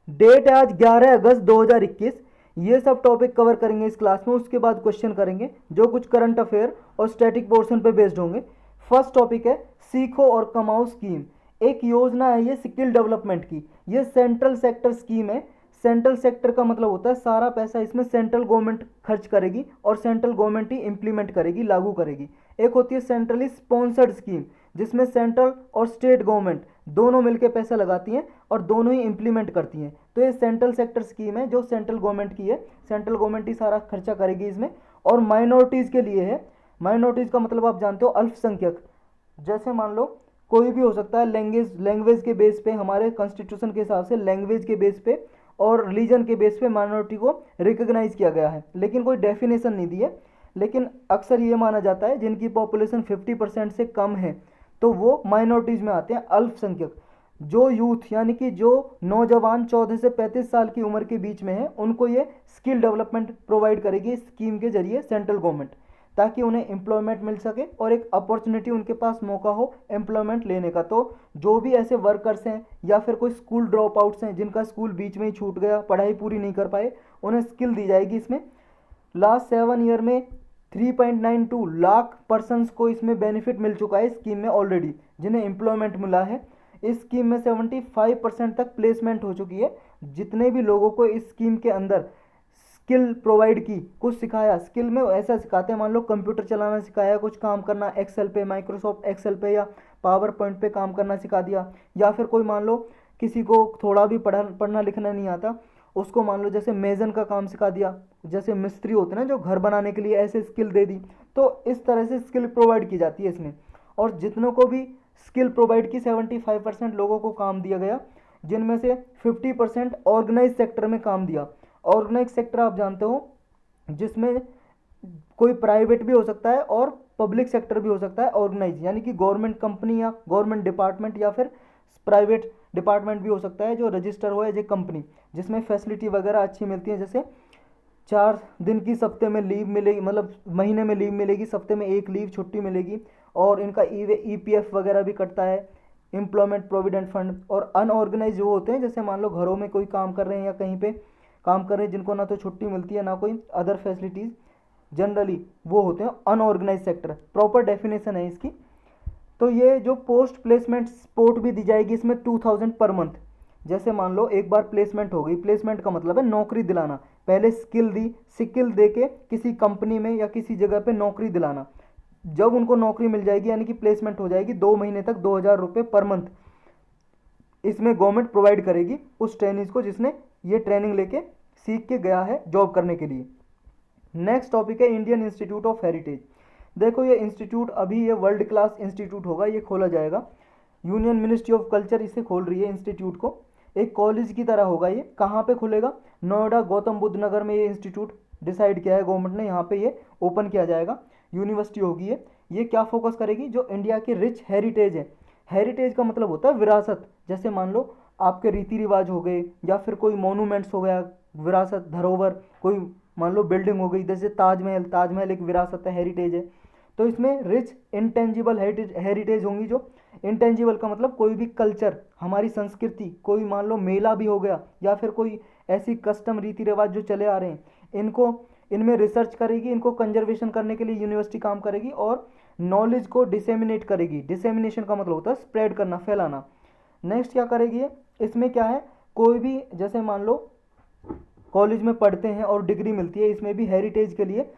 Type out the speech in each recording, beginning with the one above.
Date है आज 11 अगस्त 2021। ये सब टॉपिक कवर करेंगे इस क्लास में। उसके बाद क्वेश्चन करेंगे जो कुछ करंट अफेयर और स्टैटिक पोर्शन पे बेस्ड होंगे। फर्स्ट टॉपिक है सीखो और कमाओ स्कीम। एक योजना है ये स्किल डेवलपमेंट की। ये सेंट्रल सेक्टर स्कीम है। सेंट्रल सेक्टर का मतलब होता है सारा पैसा इसमें सेंट्रल गवर्नमेंट खर्च करेगी और सेंट्रल गवर्नमेंट ही इंप्लीमेंट करेगी, लागू करेगी। एक होती है सेंट्रली स्पॉन्सर्ड स्कीम, जिसमें सेंट्रल और स्टेट गवर्नमेंट दोनों मिलकर पैसा लगाती हैं और दोनों ही इंप्लीमेंट करती हैं। तो ये सेंट्रल सेक्टर स्कीम है जो सेंट्रल गवर्नमेंट की है। सेंट्रल गवर्नमेंट ही सारा खर्चा करेगी इसमें। और माइनॉरिटीज़ के लिए है। माइनॉरिटीज़ का मतलब आप जानते हो अल्पसंख्यक। जैसे मान लो कोई भी हो सकता है, लैंग्वेज लैंग्वेज के बेस पे, हमारे कॉन्स्टिट्यूशन के हिसाब से लैंग्वेज के बेस पे और रिलीजन के बेस पे माइनॉरिटी को रिकॉग्नाइज किया गया है, लेकिन कोई डेफिनेशन नहीं दी है। लेकिन अक्सर ये माना जाता है जिनकी पॉपुलेशन 50% से कम है तो वो माइनॉरिटीज़ में आते हैं, अल्पसंख्यक। जो यूथ यानी कि जो नौजवान 14 से 35 साल की उम्र के बीच में है उनको ये स्किल डेवलपमेंट प्रोवाइड करेगी स्कीम के जरिए सेंट्रल गवर्नमेंट, ताकि उन्हें एम्प्लॉयमेंट मिल सके और एक अपॉर्चुनिटी उनके पास मौका हो एम्प्लॉयमेंट लेने का। तो जो भी ऐसे वर्कर्स हैं या फिर कोई स्कूल ड्रॉप आउट्स हैं जिनका स्कूल बीच में ही छूट गया, पढ़ाई पूरी नहीं कर पाए, उन्हें स्किल दी जाएगी इसमें। लास्ट 7 ईयर में 3.92 लाख पर्सनस को इसमें बेनिफिट मिल चुका है स्कीम में ऑलरेडी, जिन्हें एम्प्लॉयमेंट मिला है। इस स्कीम में 75% तक प्लेसमेंट हो चुकी है। जितने भी लोगों को इस स्कीम के अंदर स्किल प्रोवाइड की, कुछ सिखाया, स्किल में ऐसा सिखाते हैं, मान लो कंप्यूटर चलाना सिखाया, कुछ काम करना एक्सेल पे, माइक्रोसॉफ्ट एक्सेल पे या पावर पॉइंट पे काम करना सिखा दिया, या फिर कोई मान लो किसी को थोड़ा भी पढ़ना लिखना नहीं आता, उसको मान लो जैसे मेजन का काम सिखा दिया, जैसे मिस्त्री होते हैं ना जो घर बनाने के लिए, ऐसे स्किल दे दी। तो इस तरह से स्किल प्रोवाइड की जाती है इसमें। और जितनों को भी स्किल प्रोवाइड की 75% लोगों को काम दिया गया, जिनमें से 50% ऑर्गेनाइज सेक्टर में काम दिया। ऑर्गेनाइज सेक्टर आप जानते हो जिसमें कोई प्राइवेट भी हो सकता है और पब्लिक सेक्टर भी हो सकता है। ऑर्गेनाइज यानी कि गवर्नमेंट कंपनी या गवर्नमेंट डिपार्टमेंट या फिर प्राइवेट डिपार्टमेंट भी हो सकता है जो रजिस्टर हो एज ए कंपनी, जिसमें फैसिलिटी वगैरह अच्छी मिलती है। जैसे 4 दिन की सप्ते में लीव मिलेगी, मतलब महीने में लीव मिलेगी, सप्ते में एक लीव छुट्टी मिलेगी। और इनका EPF वगैरह भी कटता है, एम्प्लॉयमेंट प्रोविडेंट फंड। और अनऑर्गेनाइज जो होते हैं, जैसे मान लो घरों में कोई काम कर रहे हैं या कहीं पे काम कर रहे हैं जिनको ना तो छुट्टी मिलती है ना कोई अदर फैसिलिटीज़, जनरली वो होते हैं अनऑर्गेनाइज सेक्टर। प्रॉपर डेफिनेशन है इसकी। तो ये जो पोस्ट प्लेसमेंट सपोर्ट भी दी जाएगी इसमें 2000 पर मंथ। जैसे मान लो एक बार प्लेसमेंट हो गई, प्लेसमेंट का मतलब है नौकरी दिलाना। पहले स्किल दी, स्किल दे के किसी कंपनी में या किसी जगह पे नौकरी दिलाना। जब उनको नौकरी मिल जाएगी यानी कि प्लेसमेंट हो जाएगी, 2 महीने तक 2000 रुपये पर मंथ इसमें गवर्नमेंट प्रोवाइड करेगी उस ट्रेनिज को जिसने ये ट्रेनिंग लेके सीख के गया है जॉब करने के लिए। नेक्स्ट टॉपिक है इंडियन इंस्टीट्यूट ऑफ हेरिटेज। देखो ये इंस्टीट्यूट अभी ये वर्ल्ड क्लास इंस्टीट्यूट होगा, ये खोला जाएगा। यूनियन मिनिस्ट्री ऑफ कल्चर इसे खोल रही है इंस्टीट्यूट को। एक कॉलेज की तरह होगा ये। कहाँ पे खुलेगा? नोएडा गौतम बुद्ध नगर में ये इंस्टीट्यूट डिसाइड किया है गवर्नमेंट ने, यहाँ पे ये ओपन किया जाएगा। यूनिवर्सिटी होगी ये क्या फोकस करेगी? जो इंडिया के रिच हेरिटेज है। हेरिटेज का मतलब होता है विरासत। जैसे मान लो आपके रीति रिवाज हो गए या फिर कोई मोनूमेंट्स हो गया, विरासत, धरोहर, कोई मान लो बिल्डिंग हो गई, जैसे ताजमहल। ताजमहल एक विरासत है, हेरिटेज है। तो इसमें रिच इंटेंजिबल हेरिटेज होंगी। जो इंटेंजिबल का मतलब कोई भी कल्चर, हमारी संस्कृति, कोई मान लो मेला भी हो गया या फिर कोई ऐसी कस्टम रीति रिवाज जो चले आ रहे हैं, इनको इनमें रिसर्च करेगी, इनको कंजर्वेशन करने के लिए यूनिवर्सिटी काम करेगी और नॉलेज को डिसेमिनेट करेगी। डिसेमिनेशन का मतलब होता है स्प्रेड करना, फैलाना। नेक्स्ट क्या करेगी ये? इसमें क्या है, कोई भी जैसे मान लो कॉलेज में पढ़ते हैं और डिग्री मिलती है, इसमें भी हेरिटेज के लिए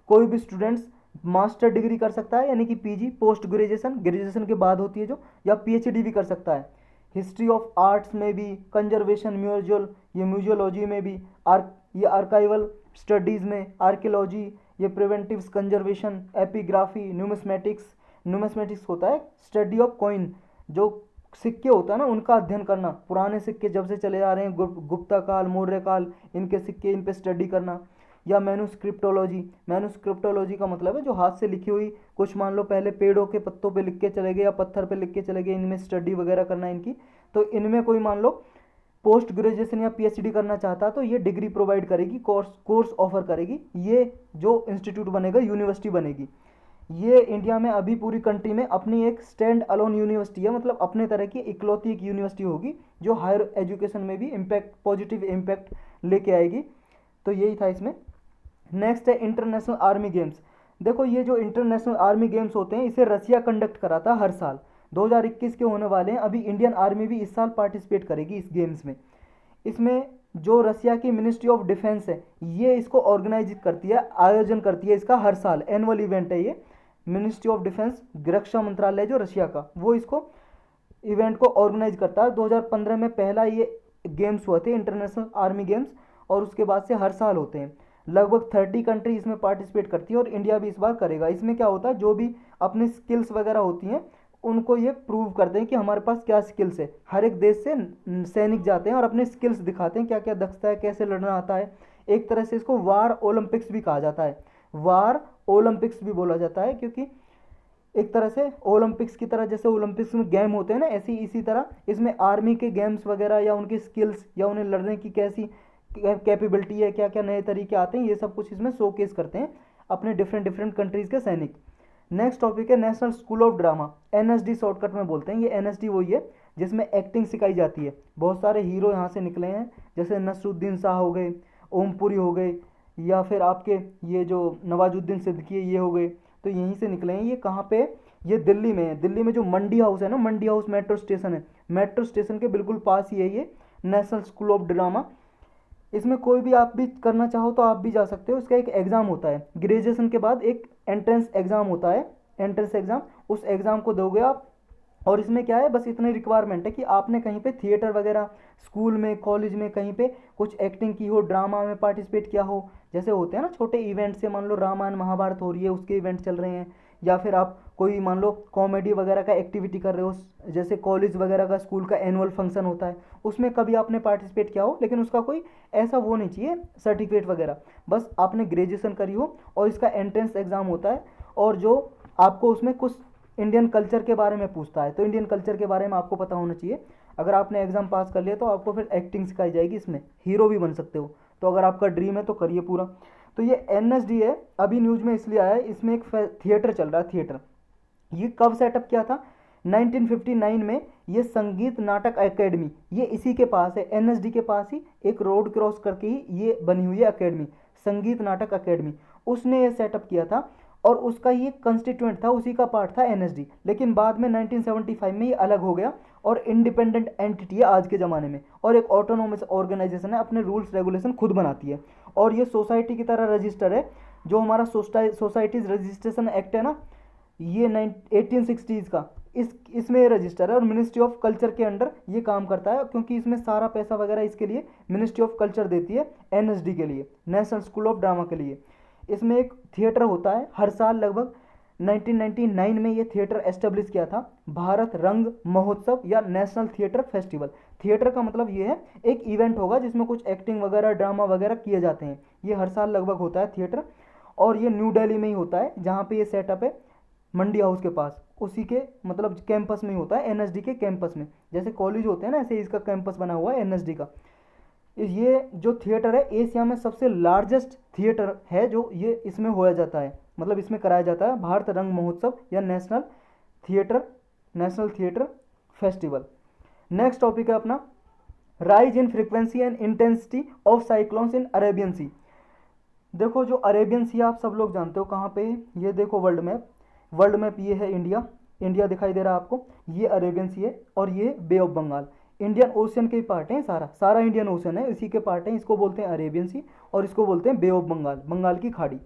कोई भी स्टूडेंट्स मास्टर डिग्री कर सकता है, यानी कि PG, पोस्ट ग्रेजुएशन, ग्रेजुएशन के बाद होती है जो, या PhD भी कर सकता है। हिस्ट्री ऑफ आर्ट्स में भी, कंजर्वेशन, म्यूजियोलॉजी में भी, ये आर्काइवल स्टडीज़ में, आर्कियोलॉजी, ये प्रिवेंटिव कंजर्वेशन, एपिग्राफी, न्यूमिस्मेटिक्स होता है स्टडी ऑफ कॉइन, जो सिक्के होता है ना उनका अध्ययन करना। पुराने सिक्के जब से चले आ रहे हैं, गुप्ता काल, मौर्य काल, इनके सिक्के, इन पे स्टडी करना। या मैन्युस्क्रिप्टोलॉजी। मैन्युस्क्रिप्टोलॉजी का मतलब है जो हाथ से लिखी हुई, कुछ मान लो पहले पेड़ों के पत्तों पे लिख के चले गए या पत्थर पे लिख के चले गए, इनमें स्टडी वगैरह करना इनकी। तो इनमें कोई मान लो पोस्ट ग्रेजुएशन या PhD करना चाहता तो ये डिग्री प्रोवाइड करेगी, कोर्स ऑफर करेगी। ये जो इंस्टीट्यूट बनेगा यूनिवर्सिटी बनेगी। ये इंडिया में अभी पूरी कंट्री में अपनी एक स्टैंड अलोन यूनिवर्सिटी है, मतलब अपने तरह की इकलौती एक यूनिवर्सिटी होगी जो हायर एजुकेशन में भी इम्पैक्ट, पॉजिटिव इम्पैक्ट लेके आएगी। तो यही था इसमें। नेक्स्ट है इंटरनेशनल आर्मी गेम्स। देखो ये जो इंटरनेशनल आर्मी गेम्स होते हैं इसे रसिया कंडक्ट कराता है हर साल। 2021 के होने वाले हैं। अभी इंडियन आर्मी भी इस साल पार्टिसिपेट करेगी इस गेम्स में। इसमें जो रसिया की मिनिस्ट्री ऑफ डिफेंस है ये इसको ऑर्गेनाइज करती है, आयोजन करती है इसका हर साल, एनुअल इवेंट है ये। मिनिस्ट्री ऑफ डिफेंस, रक्षा मंत्रालय जो रशिया का, वो इसको इवेंट को ऑर्गेनाइज करता है। 2015 में पहला ये गेम्स हुए थे इंटरनेशनल आर्मी गेम्स, और उसके बाद से हर साल होते हैं। लगभग 30 कंट्री इसमें पार्टिसिपेट करती है और इंडिया भी इस बार करेगा। इसमें क्या होता है, जो भी अपनी स्किल्स वगैरह होती हैं उनको ये प्रूव करते हैं कि हमारे पास क्या स्किल्स है। हर एक देश से सैनिक जाते हैं और अपने स्किल्स दिखाते हैं, क्या क्या दक्षता है, कैसे लड़ना आता है। एक तरह से इसको वार ओलंपिक्स भी कहा जाता है, वार ओलंपिक्स भी बोला जाता है, क्योंकि एक तरह से ओलंपिक्स की तरह, जैसे ओलंपिक्स में गेम होते हैं ना, ऐसी इसी तरह इसमें आर्मी के गेम्स वगैरह या उनकी स्किल्स या उन्हें लड़ने की कैसी कैपेबिलिटी है, क्या क्या नए तरीके आते हैं, ये सब कुछ इसमें शोकेस करते हैं अपने डिफरेंट डिफरेंट कंट्रीज़ के सैनिक। नेक्स्ट टॉपिक है national school of drama, NSD shortcut में बोलते हैं। ये एनएसडी वही है जिसमें एक्टिंग सिखाई जाती है। बहुत सारे हीरो यहाँ से निकले हैं, जैसे नसरुद्दीन शाह हो गए, ओमपुरी हो गए, या फिर आपके ये जो नवाजुद्दीन सिद्दीकी ये हो गए, तो यहीं से निकले हैं। ये कहाँ पे, ये दिल्ली में है। दिल्ली में जो मंडी हाउस है ना, मंडी हाउस मेट्रो स्टेशन है, मेट्रो स्टेशन के बिल्कुल पास ही है ये नेशनल स्कूल ऑफ ड्रामा। इसमें कोई भी आप भी करना चाहो तो आप भी जा सकते हो। इसका एक एग्ज़ाम होता है ग्रेजुएशन के बाद, एक एंट्रेंस एग्ज़ाम होता है, एंट्रेंस एग्ज़ाम, उस एग्ज़ाम को दोगे आप। और इसमें क्या है, बस इतनी रिक्वायरमेंट है कि आपने कहीं पे थिएटर वगैरह, स्कूल में, कॉलेज में कहीं पे कुछ एक्टिंग की हो, ड्रामा में पार्टिसिपेट किया हो। जैसे होते हैं ना छोटे इवेंट से, मान लो रामायण महाभारत हो रही है, उसके इवेंट चल रहे हैं, या फिर आप कोई मान लो कॉमेडी वगैरह का एक्टिविटी कर रहे हो, जैसे कॉलेज वगैरह का, स्कूल का एनुअल फंक्शन होता है, उसमें कभी आपने पार्टिसिपेट किया हो, लेकिन उसका कोई ऐसा वो नहीं चाहिए सर्टिफिकेट वगैरह, बस आपने ग्रेजुएशन करी हो और इसका एंट्रेंस एग्ज़ाम होता है। और जो आपको उसमें कुछ इंडियन कल्चर के बारे में पूछता है, तो इंडियन कल्चर के बारे में आपको पता होना चाहिए। अगर आपने एग्ज़ाम पास कर लिया तो आपको फिर एक्टिंग सिखाई जाएगी, इसमें हीरो भी बन सकते हो। तो अगर आपका ड्रीम है तो करिए पूरा। तो ये एनएसडी है, अभी न्यूज़ में इसलिए आया है, इसमें एक थिएटर चल रहा है, थिएटर। ये कब सेटअप किया था, 1959 में। ये संगीत नाटक एकेडमी, ये इसी के पास है, एनएसडी के पास ही, एक रोड क्रॉस करके ही ये बनी हुई है अकेडमी, संगीत नाटक अकेडमी। उसने ये सेटअप किया था और उसका ये कंस्टिट्यूएंट था, उसी का पार्ट था एनएसडी। लेकिन बाद में 1975 में ये अलग हो गया और इंडिपेंडेंट एंटिटी है आज के ज़माने में, और एक ऑटोनोमस ऑर्गेनाइजेशन है, अपने रूल्स रेगुलेशन खुद बनाती है। और ये सोसाइटी की तरह रजिस्टर है, जो हमारा सोसाइटीज़ रजिस्ट्रेशन एक्ट है ना, ये 1860s का, इसमें रजिस्टर है, और मिनिस्ट्री ऑफ कल्चर के अंडर ये काम करता है, क्योंकि इसमें सारा पैसा वगैरह इसके लिए मिनिस्ट्री ऑफ कल्चर देती है, एनएसडी के लिए, नेशनल स्कूल ऑफ ड्रामा के लिए। इसमें एक थिएटर होता है हर साल, लगभग 1999 में ये थिएटर एस्टेब्लिश किया था, भारत रंग महोत्सव या नेशनल थिएटर फेस्टिवल। थिएटर का मतलब ये है एक इवेंट होगा जिसमें कुछ एक्टिंग वगैरह, ड्रामा वगैरह किए जाते हैं। ये हर साल लगभग होता है थिएटर, और ये न्यू दिल्ली में ही होता है, जहाँ पे ये सेटअप है मंडी हाउस के पास, उसी के मतलब कैंपस में ही होता है, एनएसडी के कैंपस में। जैसे कॉलेज होते हैं ना, ऐसे इसका कैंपस बना हुआ है एनएसडी का। ये जो थिएटर है एशिया में सबसे लार्जेस्ट थिएटर है, जो ये इसमें होया जाता है, मतलब इसमें कराया जाता है भारत रंग महोत्सव या national theatre festival. Next topic है अपना rise in frequency and intensity of cyclones in Arabian sea. देखो जो अरेबियन सी आप सब लोग जानते हो कहाँ पे है, ये देखो वर्ल्ड मैप, वर्ल्ड मैप ये है इंडिया, इंडिया दिखाई दे रहा है आपको, ये अरेबियन सी है, और ये बे ऑफ बंगाल, इंडियन ओशियन के ही पार्ट हैं, सारा सारा इंडियन ओशियन है, इसी के पार्ट हैं। इसको बोलते हैं अरेबियन सी और इसको बोलते हैं बे ऑफ बंगाल, बंगाल की खाड़ी।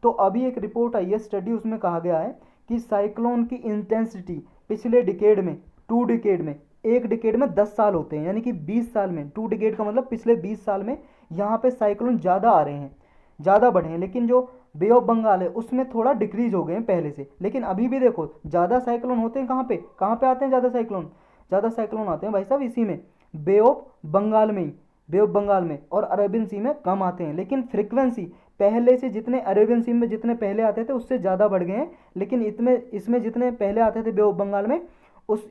तो अभी एक रिपोर्ट आई है, स्टडी, उसमें कहा गया है कि साइक्लोन की इंटेंसिटी पिछले डिकेड में, 2 डिकेड में, एक डिकेड में 10 साल होते हैं, यानी कि 20 साल में, 2 डिकेड का मतलब पिछले 20 साल में यहाँ पे साइक्लोन ज़्यादा आ रहे हैं, ज़्यादा बढ़े हैं। लेकिन जो बे ऑफ बंगाल है उसमें थोड़ा डिक्रीज हो गए हैं पहले से, लेकिन अभी भी देखो ज़्यादा साइक्लोन होते हैं। कहाँ पे आते हैं ज़्यादा साइक्लोन, ज़्यादा साइक्लोन आते हैं भाई साहब इसी में, बे ऑफ बंगाल में ही, बे ऑफ बंगाल में, और अरेबियन सी में कम आते हैं। लेकिन फ्रीक्वेंसी पहले से जितने अरेबियन सी में जितने पहले आते थे उससे ज़्यादा बढ़ गए हैं, लेकिन इसमें जितने पहले आते थे बे ऑफ बंगाल में,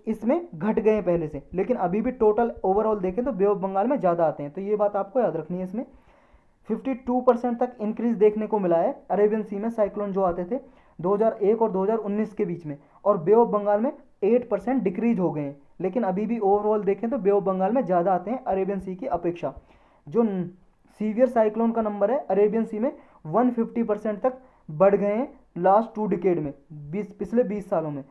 इसमें घट गए हैं पहले से। लेकिन अभी भी टोटल ओवरऑल देखें तो बे ऑफ बंगाल में ज़्यादा आते हैं। तो ये बात आपको याद रखनी है। इसमें 52% तक इंक्रीज देखने को मिला है अरेबियन सी में साइक्लोन जो आते थे। 2001 और 2019 के बीच में, और बे ऑफ बंगाल में 8% डिक्रीज हो गए हैं। लेकिन अभी भी ओवरऑल देखें तो बे ऑफ बंगाल में ज़्यादा आते हैं अरेबियन सी की अपेक्षा। जो सीवियर साइक्लोन का नंबर है अरेबियन सी में 150% तक बढ़ गए हैं लास्ट 2 डिकेड में, पिछले 20 सालों में।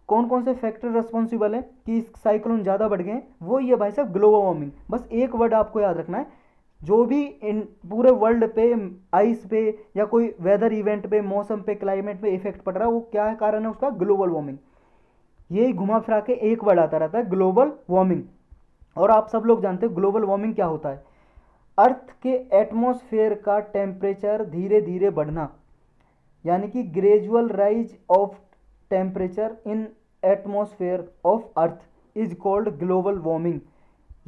कौन कौन से फैक्टर रेस्पॉन्सिबल है कि साइक्लोन ज़्यादा बढ़ गए हैं? वो ये भाई साहब ग्लोबल वार्मिंग। बस एक वर्ड आपको याद रखना है, जो भी इन पूरे वर्ल्ड पे आइस पे या कोई वेदर इवेंट पे, मौसम पे, क्लाइमेट पे इफेक्ट पड़ रहा है, वो क्या है कारण है उसका? Global warming. ये घुमा फिरा के एक वर्ड आता रहता है ग्लोबल वार्मिंग। और आप सब लोग जानते हो ग्लोबल वार्मिंग क्या होता है? अर्थ के एटमॉस्फेयर का टेम्परेचर धीरे धीरे बढ़ना, यानी कि gradual rise of temperature in atmosphere of earth is called global warming.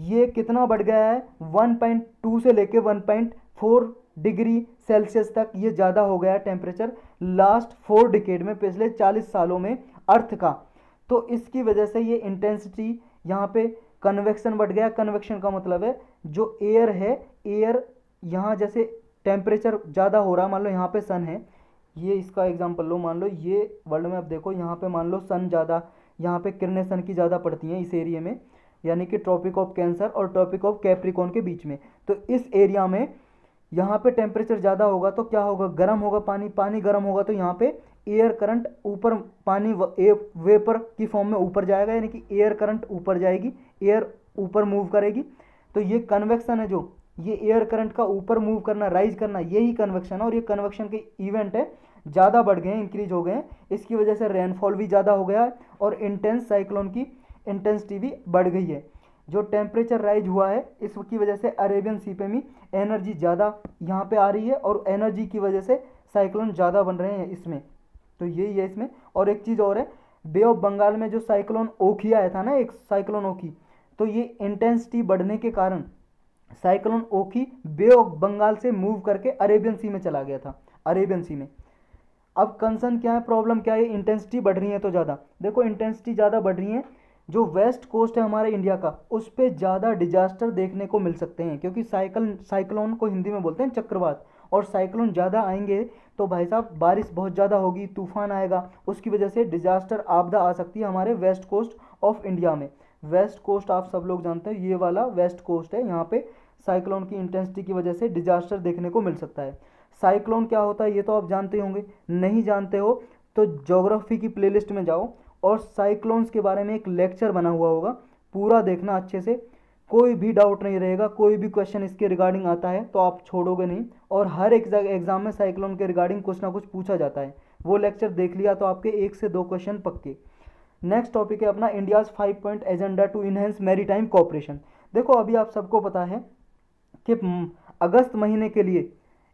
ये कितना बढ़ गया है? 1.2 से लेके 1.4 डिग्री सेल्सियस तक ये ज़्यादा हो गया है टेम्परेचर लास्ट 4 डिकेड में, पिछले 40 सालों में अर्थ का। तो इसकी वजह से ये इंटेंसिटी यहाँ पे कन्वेक्शन बढ़ गया। कन्वेक्शन का मतलब है जो एयर है, एयर यहाँ जैसे टेम्परेचर ज़्यादा हो रहा है, मान लो यहाँ पे सन है, ये इसका एग्जांपल लो, मान लो ये वर्ल्ड में, अब देखो यहाँ पे मान लो सन ज़्यादा, यहाँ पे किरणें सन की ज़्यादा पड़ती हैं इस एरिया में, यानी कि ट्रॉपिक ऑफ कैंसर और ट्रॉपिक ऑफ कैप्रिकॉर्न के बीच में। तो इस एरिया में यहाँ पे टेम्परेचर ज़्यादा होगा तो क्या होगा? गर्म होगा पानी, पानी गर्म होगा तो यहाँ पे एयर करंट ऊपर, पानी वेपर की फॉर्म में ऊपर जाएगा, यानी कि एयर करंट ऊपर जाएगी, एयर ऊपर मूव करेगी। तो ये कन्वेक्शन है, जो ये एयर करंट का ऊपर मूव करना, राइज करना, यही कन्वेक्शन है। और ये कन्वेक्शन के इवेंट है, ज़्यादा बढ़ गए हैं, इंक्रीज हो गए हैं। इसकी वजह से रेनफॉल भी ज़्यादा हो गया है और इंटेंस साइक्लोन की इंटेंसिटी भी बढ़ गई है। जो टेम्परेचर राइज हुआ है इसकी वजह से अरेबियन सी पे भी एनर्जी ज़्यादा यहाँ पे आ रही है, और एनर्जी की वजह से साइक्लोन ज़्यादा बन रहे हैं इसमें। तो यही है इसमें। और एक चीज़ और है, बे ऑफ बंगाल में जो साइक्लोन ओखी आया था ना, एक साइक्लोन ओखी, तो ये इंटेंसिटी बढ़ने के कारण साइक्लोन ओखी बे ऑफ बंगाल से मूव करके अरेबियन सी में चला गया था, अरेबियन सी में। अब कंसर्न क्या है, प्रॉब्लम क्या है? इंटेंसिटी बढ़ रही है तो ज़्यादा, देखो इंटेंसिटी ज़्यादा बढ़ रही है, जो वेस्ट कोस्ट है हमारे इंडिया का, उस पर ज़्यादा डिजास्टर देखने को मिल सकते हैं, क्योंकि साइक्लोन को हिंदी में बोलते हैं चक्रवात। और साइक्लोन ज़्यादा आएंगे तो भाई साहब बारिश बहुत ज़्यादा होगी, तूफान आएगा, उसकी वजह से डिजास्टर आपदा आ सकती है हमारे वेस्ट कोस्ट ऑफ इंडिया में। वेस्ट कोस्ट आप सब लोग जानते हैं, ये वाला वेस्ट कोस्ट है, यहाँ पे साइक्लोन की इंटेंसिटी की वजह से डिजास्टर देखने को मिल सकता है। साइक्लोन क्या होता है ये तो आप जानते होंगे, नहीं जानते हो तो ज्योग्राफी की प्लेलिस्ट में जाओ और साइक्लोन्स के बारे में एक लेक्चर बना हुआ होगा, पूरा देखना अच्छे से, कोई भी डाउट नहीं रहेगा। कोई भी क्वेश्चन इसके रिगार्डिंग आता है तो आप छोड़ोगे नहीं, और हर एक एग्जाम में साइक्लोन के रिगार्डिंग कुछ ना कुछ पूछा जाता है। वो लेक्चर देख लिया तो आपके 1 से 2 क्वेश्चन पक्के। नेक्स्ट टॉपिक है अपना India's 5 point agenda to enhance maritime cooperation. देखो अभी आप सबको पता है कि अगस्त महीने के लिए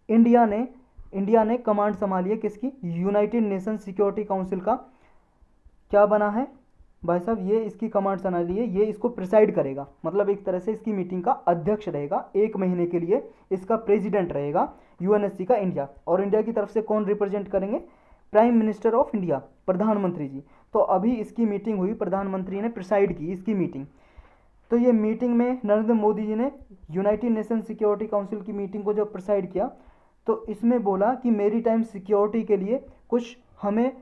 इंडिया ने कमांड संभाली है किसकी? यूनाइटेड नेशन सिक्योरिटी काउंसिल का। क्या बना है भाई साहब? ये इसकी कमांड संभाली है, ये इसको प्रिसाइड करेगा, मतलब एक तरह से इसकी मीटिंग का अध्यक्ष रहेगा 1 महीने के लिए। इसका प्रेसिडेंट रहेगा यूएनएससी का इंडिया, और इंडिया की तरफ से कौन रिप्रेजेंट करेंगे? प्राइम मिनिस्टर ऑफ इंडिया, प्रधानमंत्री जी। तो अभी इसकी मीटिंग हुई, प्रधानमंत्री ने प्रिसाइड की इसकी मीटिंग। तो ये मीटिंग में नरेंद्र मोदी जी ने यूनाइटेड नेशन सिक्योरिटी काउंसिल की मीटिंग को जब प्रिसाइड किया तो इसमें बोला कि मेरी टाइम सिक्योरिटी के लिए कुछ हमें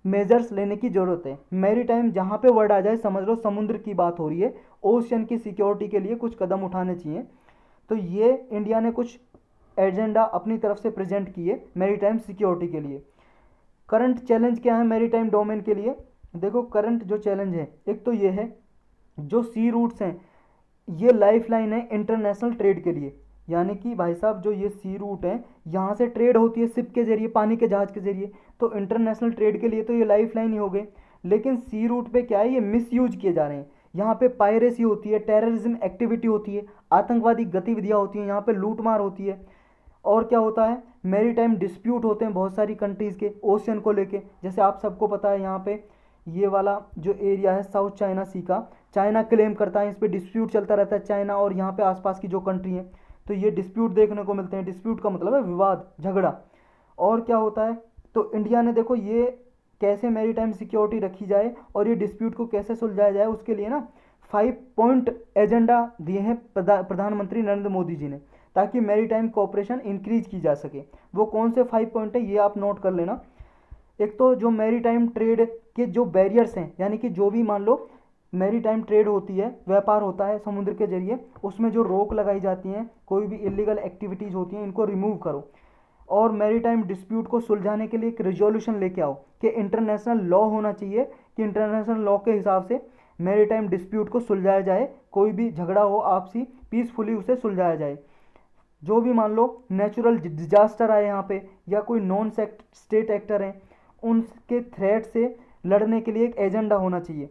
मेजर्स लेने की ज़रूरत है। मेरी टाइम जहाँ पे वर्ड आ जाए समझ लो समुद्र की बात हो रही है, ओशियन की सिक्योरिटी के लिए कुछ कदम उठाने चाहिए। तो ये इंडिया ने कुछ एजेंडा अपनी तरफ से प्रेजेंट किए मेरी टाइम सिक्योरिटी के लिए। करंट चैलेंज क्या है मेरी टाइम डोमेन के लिए? देखो करंट जो चैलेंज है, एक तो ये है जो सी रूट्स हैं, ये लाइफ लाइन है इंटरनेशनल ट्रेड के लिए। यानी कि भाई साहब जो ये सी रूट है, यहाँ से ट्रेड होती है शिप के जरिए, पानी के जहाज़ के जरिए, तो इंटरनेशनल ट्रेड के लिए तो ये लाइफ लाइन ही हो गई। लेकिन सी रूट पे क्या है, ये मिस यूज किए जा रहे हैं। यहाँ पे पायरेसी होती है, टेररिज्म एक्टिविटी होती है, आतंकवादी गतिविधियाँ होती हैं, यहाँ पे लूटमार होती है। और क्या होता है, मेरी टाइम डिस्प्यूट होते हैं बहुत सारी कंट्रीज़ के ओशियन को लेके। जैसे आप सबको पता है यहाँ पे ये वाला जो एरिया है साउथ चाइना सी का, चाइना क्लेम करता है, इस पर डिस्प्यूट चलता रहता है, चाइना और यहाँ पे आसपास की जो कंट्री है, तो ये डिस्प्यूट देखने को मिलते हैं। डिस्प्यूट का मतलब है विवाद, झगड़ा। और क्या होता है, तो इंडिया ने देखो ये कैसे मैरी टाइम सिक्योरिटी रखी जाए और ये डिस्प्यूट को कैसे सुलझाया जाए, उसके लिए ना 5 पॉइंट एजेंडा दिए हैं प्रधानमंत्री नरेंद्र मोदी जी ने, ताकि मैरी टाइम कोऑपरेशन इंक्रीज की जा सके। वो कौन से 5 पॉइंट है ये आप नोट कर लेना। एक तो जो मैरीटाइम ट्रेड के जो बैरियर्स हैं, यानी कि जो भी मान लो मैरीटाइम ट्रेड होती है, व्यापार होता है समुद्र के जरिए, उसमें जो रोक लगाई जाती हैं, कोई भी इलीगल एक्टिविटीज़ होती हैं, इनको रिमूव करो। और मैरीटाइम डिस्प्यूट को सुलझाने के लिए एक रिजोल्यूशन लेके आओ कि इंटरनेशनल लॉ होना चाहिए कि इंटरनेशनल लॉ के हिसाब से मैरीटाइम डिस्प्यूट को सुलझाया जाए, कोई भी झगड़ा हो आपसी पीसफुली उसे सुलझाया जाए। जो भी मान लो नेचुरल डिजास्टर आए यहाँ पे, या कोई नॉन स्टेट एक्टर हैं, उनके थ्रेट से लड़ने के लिए एक एजेंडा होना चाहिए।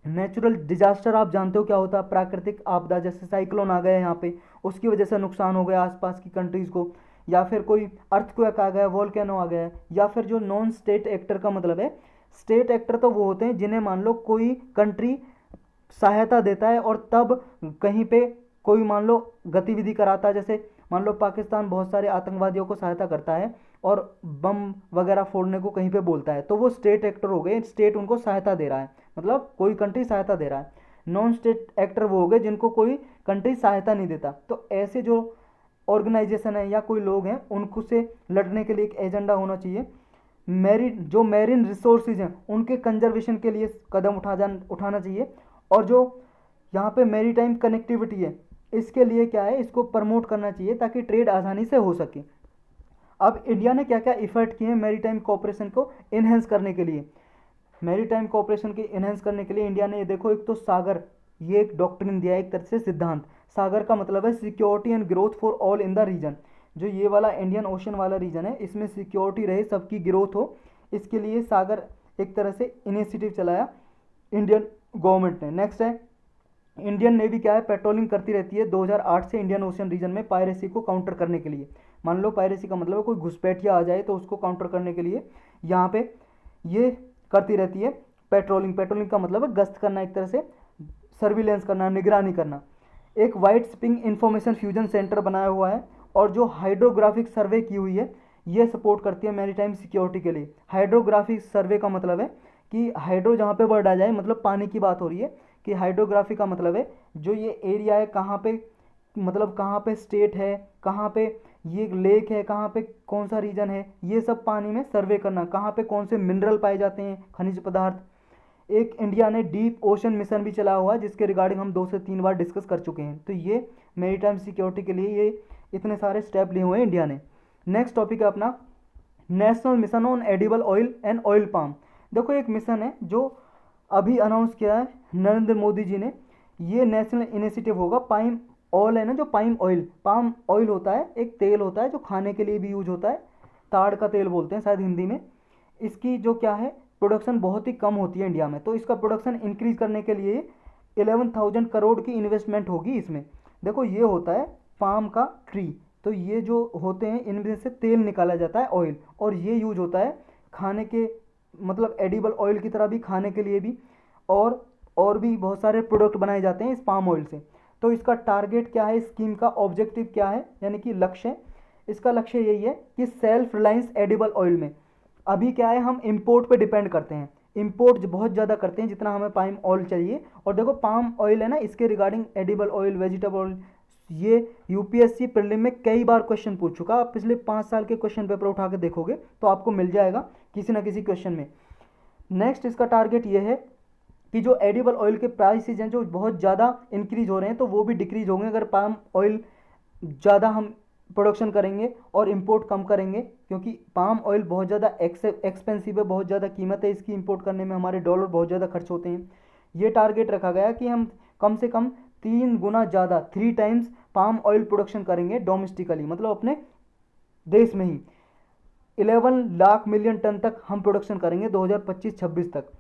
नेचुरल डिजास्टर आप जानते हो क्या होता है, प्राकृतिक आपदा, जैसे साइक्लोन आ गया यहाँ पे, उसकी वजह से नुकसान हो गया आसपास की कंट्रीज़ को, या फिर कोई अर्थक्वेक आ गया, वोल्केनो आ गया, या फिर जो नॉन स्टेट एक्टर का मतलब है, स्टेट एक्टर तो वो होते हैं जिन्हें मान लो कोई कंट्री सहायता देता है और तब कहीं पे कोई मान लो गतिविधि कराता है, जैसे मान लो पाकिस्तान बहुत सारे आतंकवादियों को सहायता करता है और बम वगैरह फोड़ने को कहीं पे बोलता है, तो वो स्टेट एक्टर हो गए, स्टेट उनको सहायता दे रहा है, मतलब कोई कंट्री सहायता दे रहा है। नॉन स्टेट एक्टर वो हो गए जिनको कोई कंट्री सहायता नहीं देता। तो ऐसे जो ऑर्गेनाइजेशन है या कोई लोग हैं, उनको से लड़ने के लिए एक एजेंडा होना चाहिए। जो मैरीन रिसोर्सेज हैं उनके कंजर्वेशन के लिए कदम उठाना चाहिए। और जो यहाँ पे मैरीटाइम कनेक्टिविटी है, इसके लिए क्या है, इसको प्रमोट करना चाहिए ताकि ट्रेड आसानी से हो सके। अब इंडिया ने क्या क्या इफर्ट किए हैं मैरीटाइम कोऑपरेशन को इन्हेंस करने के लिए। मैरीटाइम कोऑपरेशन के इन्हेंस करने के लिए इंडिया ने ये देखो, एक तो सागर, ये एक डॉक्ट्रिन दिया है, एक तरह से सिद्धांत। सागर का मतलब है security and growth for all in the region. जो ये वाला इंडियन ओशन वाला रीजन है, इसमें सिक्योरिटी रहे, सबकी ग्रोथ हो, इसके लिए सागर एक तरह से इनिशिएटिव चलाया इंडियन गवर्नमेंट ने। नेक्स्ट है, इंडियन नेवी क्या है, पेट्रोलिंग करती रहती है 2008 से इंडियन ओशन रीजन में पायरेसी को काउंटर करने के लिए। मान लो पायरेसी का मतलब है कोई घुसपैठिया आ जाए तो उसको काउंटर करने के लिए यहाँ पे ये करती रहती है पेट्रोलिंग। पेट्रोलिंग का मतलब है गश्त करना, एक तरह से सर्विलेंस करना, निगरानी करना। एक white spring information fusion centre बनाया हुआ है, और जो हाइड्रोग्राफिक सर्वे की हुई है ये सपोर्ट करती है मैरीटाइम सिक्योरिटी के लिए। हाइड्रोग्राफिक सर्वे का मतलब है कि हाइड्रो जहाँ पे वर्ड आ जाए, मतलब पानी की बात हो रही है, कि हाइड्रोग्राफी का मतलब है जो ये एरिया है कहाँ पे, मतलब कहाँ पे स्टेट है, कहाँ पे ये लेक है, कहाँ पे कौन सा रीजन है, ये सब पानी में सर्वे करना, कहाँ पे कौन से मिनरल पाए जाते हैं, खनिज पदार्थ। एक इंडिया ने डीप ओशन मिशन भी चलाया हुआ है जिसके रिगार्डिंग हम 2 से 3 बार डिस्कस कर चुके हैं। तो ये मैरीटाइम सिक्योरिटी के लिए ये इतने सारे स्टेप लिए हुए हैं इंडिया ने। नेक्स्ट टॉपिक है अपना national mission on edible oil and oil palm. देखो एक मिशन है जो अभी अनाउंस किया है नरेंद्र मोदी जी ने। ये नेशनल इनिशिएटिव होगा, पाइम ऑयल है ना, जो पाइम ऑयल, पाम ऑयल होता है, एक तेल होता है जो खाने के लिए भी यूज होता है, ताड़ का तेल बोलते हैं शायद हिंदी में। इसकी जो क्या है प्रोडक्शन बहुत ही कम होती है इंडिया में, तो इसका प्रोडक्शन इंक्रीज करने के लिए 11,000 करोड़ की इन्वेस्टमेंट होगी इसमें। देखो ये होता है पाम का ट्री, तो ये जो होते हैं इनमें से तेल निकाला जाता है ऑयल, और ये यूज होता है खाने के, मतलब एडिबल ऑयल की तरह भी, खाने के लिए भी, और भी बहुत सारे प्रोडक्ट बनाए जाते हैं इस पाम ऑयल से। तो इसका टारगेट क्या है, स्कीम का ऑब्जेक्टिव क्या है, यानी कि लक्ष्य, इसका लक्ष्य यही है कि सेल्फ रिलायंस एडिबल ऑयल में। अभी क्या है, हम इंपोर्ट पे डिपेंड करते हैं, इंपोर्ट बहुत ज़्यादा करते हैं जितना हमें पाम ऑयल चाहिए। और देखो पाम ऑयल है ना, इसके regarding edible oil, vegetable oil, ये यूपीएससी प्रीलिम में कई बार क्वेश्चन पूछ चुका। आप पिछले 5 साल के क्वेश्चन पेपर उठा के देखोगे तो आपको मिल जाएगा किसी ना किसी क्वेश्चन में। नेक्स्ट इसका टारगेट ये है कि जो एडिबल ऑयल के प्राइसेज हैं जो बहुत ज़्यादा इंक्रीज हो रहे हैं, तो वो भी डिक्रीज होंगे अगर पाम ऑयल ज़्यादा हम प्रोडक्शन करेंगे और इंपोर्ट कम करेंगे, क्योंकि पाम ऑयल बहुत ज़्यादा एक्सपेंसिव है, बहुत ज़्यादा कीमत है इसकी, इंपोर्ट करने में हमारे डॉलर बहुत ज़्यादा खर्च होते हैं। ये टारगेट रखा गया कि हम कम से कम 3 गुना ज़्यादा, 3 टाइम्स पाम ऑयल प्रोडक्शन करेंगे डोमेस्टिकली, मतलब अपने देश में ही 11 लाख मिलियन टन तक हम प्रोडक्शन करेंगे 2025-26 तक।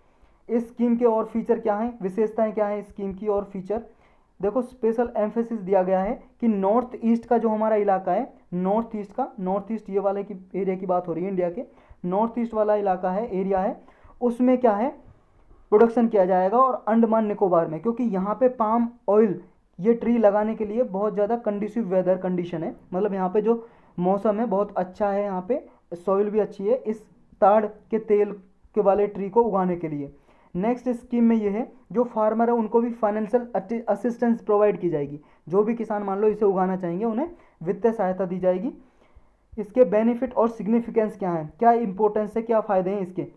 इस स्कीम के और फीचर क्या हैं, विशेषताएं क्या हैं स्कीम की और फीचर, देखो स्पेशल एम्फेसिस दिया गया है कि नॉर्थ ईस्ट का जो हमारा इलाका है, नॉर्थ ईस्ट ये वाले की एरिया की बात हो रही है इंडिया के, नॉर्थ ईस्ट वाला इलाका है, एरिया है, उसमें क्या है प्रोडक्शन किया जाएगा, और अंडमान निकोबार में, क्योंकि यहाँ पे पाम ऑयल ये ट्री लगाने के लिए बहुत ज़्यादा कंडीसिव वेदर कंडीशन है, मतलब यहाँ पे जो मौसम है बहुत अच्छा है, यहाँ पे सॉइल भी अच्छी है इस ताड़ के तेल के वाले ट्री को उगाने के लिए। नेक्स्ट स्कीम में ये है जो फार्मर है उनको भी फाइनेंशियल असिस्टेंस प्रोवाइड की जाएगी, जो भी किसान मान लो इसे उगाना चाहेंगे उन्हें वित्तीय सहायता दी जाएगी। इसके बेनिफिट और सिग्निफिकेंस क्या है, क्या इंपॉर्टेंस है, क्या फ़ायदे हैं इसके।